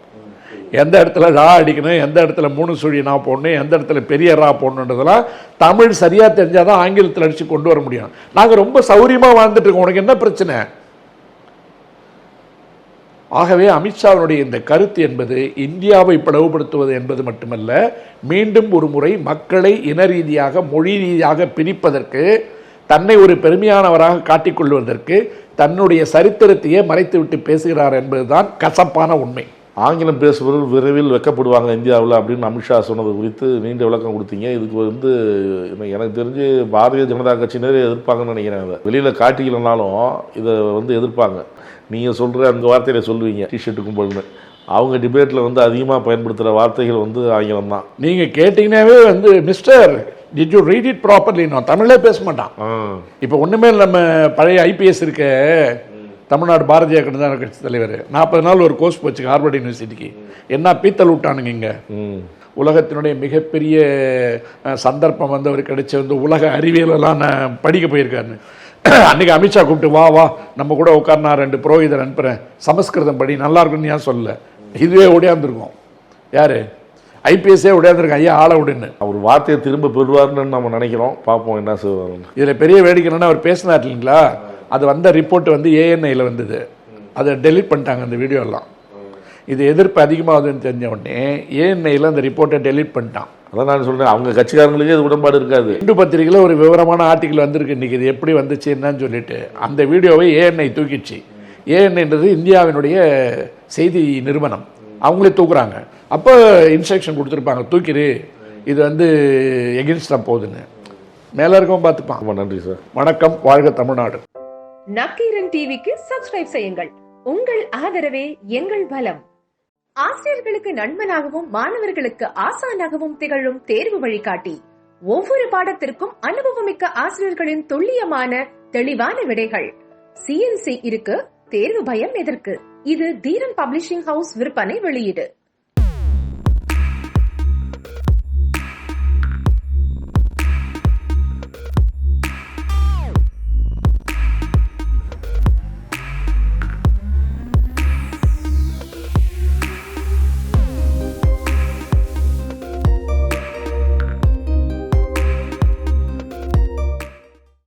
எந்த இடத்துல ரா அடிக்கணும், எந்த இடத்துல 3 சுழி நான் போடணும், எந்த இடத்துல பெரிய ரா போடணுன்றதெல்லாம் தமிழ் சரியாக தெரிஞ்சாதான் ஆங்கிலத்தில் அடித்து கொண்டு வர முடியும். நாங்கள் ரொம்ப சௌரியமாக வாழ்ந்துட்டு இருக்கோம், உனக்கு என்ன பிரச்சனை? ஆகவே அமித்ஷாவினுடைய இந்த கருத்து என்பது இந்தியாவை பிளவுபடுத்துவது என்பது மட்டுமல்ல, மீண்டும் ஒரு முறை மக்களை இன ரீதியாக மொழி ரீதியாக பிரிப்பதற்கு, தன்னை ஒரு பெருமையானவராக காட்டிக்கொள்வதற்கு தன்னுடைய சரித்திரத்தையே மறைத்துவிட்டு பேசுகிறார் என்பதுதான் கசப்பான உண்மை. ஆங்கிலம் பேசுபவர்கள் விரைவில் வெக்கப்படுவாங்க இந்தியாவில் அப்படின்னு அமித்ஷா சொன்னது குறித்து நீண்ட விளக்கம் கொடுத்தீங்க. இதுக்கு வந்து எனக்கு தெரிஞ்சு பாரதிய ஜனதா கட்சியினரே எதிர்ப்பாங்கன்னு நினைக்கிறேன். இதை வெளியில் காட்டிக்கலனாலும் இதை வந்து எதிர்ப்பாங்க. நீங்கள் சொல்கிற அந்த வார்த்தையை சொல்லுவீங்க, டிஷர்ட்டு கும்பல்னு. அவங்க டிபேட்டில் வந்து அதிகமாக பயன்படுத்துகிற வார்த்தைகள் வந்து ஆங்கிலம் தான். நீங்கள் கேட்டிங்கன்னாவே வந்து mister did you read it properly, நான் தமிழே பேச மாட்டான். இப்போ ஒன்றுமே நம்ம பழைய ஐபிஎஸ் இருக்க தமிழ்நாடு பாரதிய ஜனதா கட்சி தலைவர் 40 நாள் ஒரு கோர்ஸ் போச்சு ஹார்வர்ட் யூனிவர்சிட்டிக்கு. என்ன பீத்தல் விட்டானுங்க இங்கே. உலகத்தினுடைய மிகப்பெரிய சந்தர்ப்பம் வந்து அவர் கிடைச்ச வந்து உலக அறிவியலெல்லாம் நான் படிக்க போயிருக்காருன்னு. அன்றைக்கி அமித்ஷா கூப்பிட்டு வா வா நம்ம கூட உட்கார், நான் 2 புரோகிதர் அனுப்புகிறேன், சமஸ்கிருதம் படி நல்லா இருக்குன்னு ஏன் சொல்ல. இதுவே ஓடியாந்துருக்கோம். யார் ஐபிஎஸ்ஸே உடையாந்துருக்கேன், ஐயா ஆள விடுன்னு. அவர் வார்த்தையை திரும்ப பெறுவார்னு நம்ம நினைக்கிறோம், பார்ப்போம் என்ன செய்வார். இதில் பெரிய வேடிக்கை என்னன்னா, அவர் பேசினார் இல்லைங்களா, அது வந்த ரிப்போர்ட் வந்து ஏஎன்ஐயில் வந்தது, அதை டெலிட் பண்ணிட்டாங்க அந்த வீடியோலாம். இது எதிர்ப்பு அதிகமாகுதுன்னு தெரிஞ்ச உடனே ஏஎன்ஐயில் அந்த ரிப்போர்ட்டை டெலிட் பண்ணிட்டான். அதான் நான் சொல்கிறேன், அவங்க கட்சிக்காரங்களுக்கே இது உடன்பாடு இருக்காது. இந்து பத்திரிகையில் ஒரு விவரமான ஆர்டிக்கல் வந்திருக்கு இன்றைக்கி, இது எப்படி வந்துச்சு என்னன்னு சொல்லிட்டு. அந்த வீடியோவை ஏஎன்ஐ தூக்கிடுச்சு. ஏஎன்ஐன்றது இந்தியாவினுடைய செய்தி நிறுவனம், அவங்களே தூக்குறாங்க. அப்போ இன்ஸ்ட்ரக்ஷன் கொடுத்துருப்பாங்க, தூக்கிடு, இது வந்து எகென்ஸ்டாக போகுதுன்னு. மேலே இருக்கவும் பார்த்துப்பான். ரொம்ப நன்றி சார். வணக்கம், வாழ்க தமிழ்நாடு. நக்கீரன் டிவிக்கு சப்ஸ்கிரைப் செய்யுங்கள். உங்கள் ஆதரவே எங்கள் பலம். ஆசிரியர்களுக்கு நண்பனாகவும் மாணவர்களுக்கு ஆசானாகவும் திகழும் தேர்வு வழிகாட்டி. ஒவ்வொரு பாடத்திற்கும் அனுபவமிக்க ஆசிரியர்களின் துல்லியமான தெளிவான விடைகள். CNC இருக்கு, தேர்வு பயம் எதற்கு? இது தீரன் பப்ளிஷிங் ஹவுஸ் விற்பனை வெளியீடு.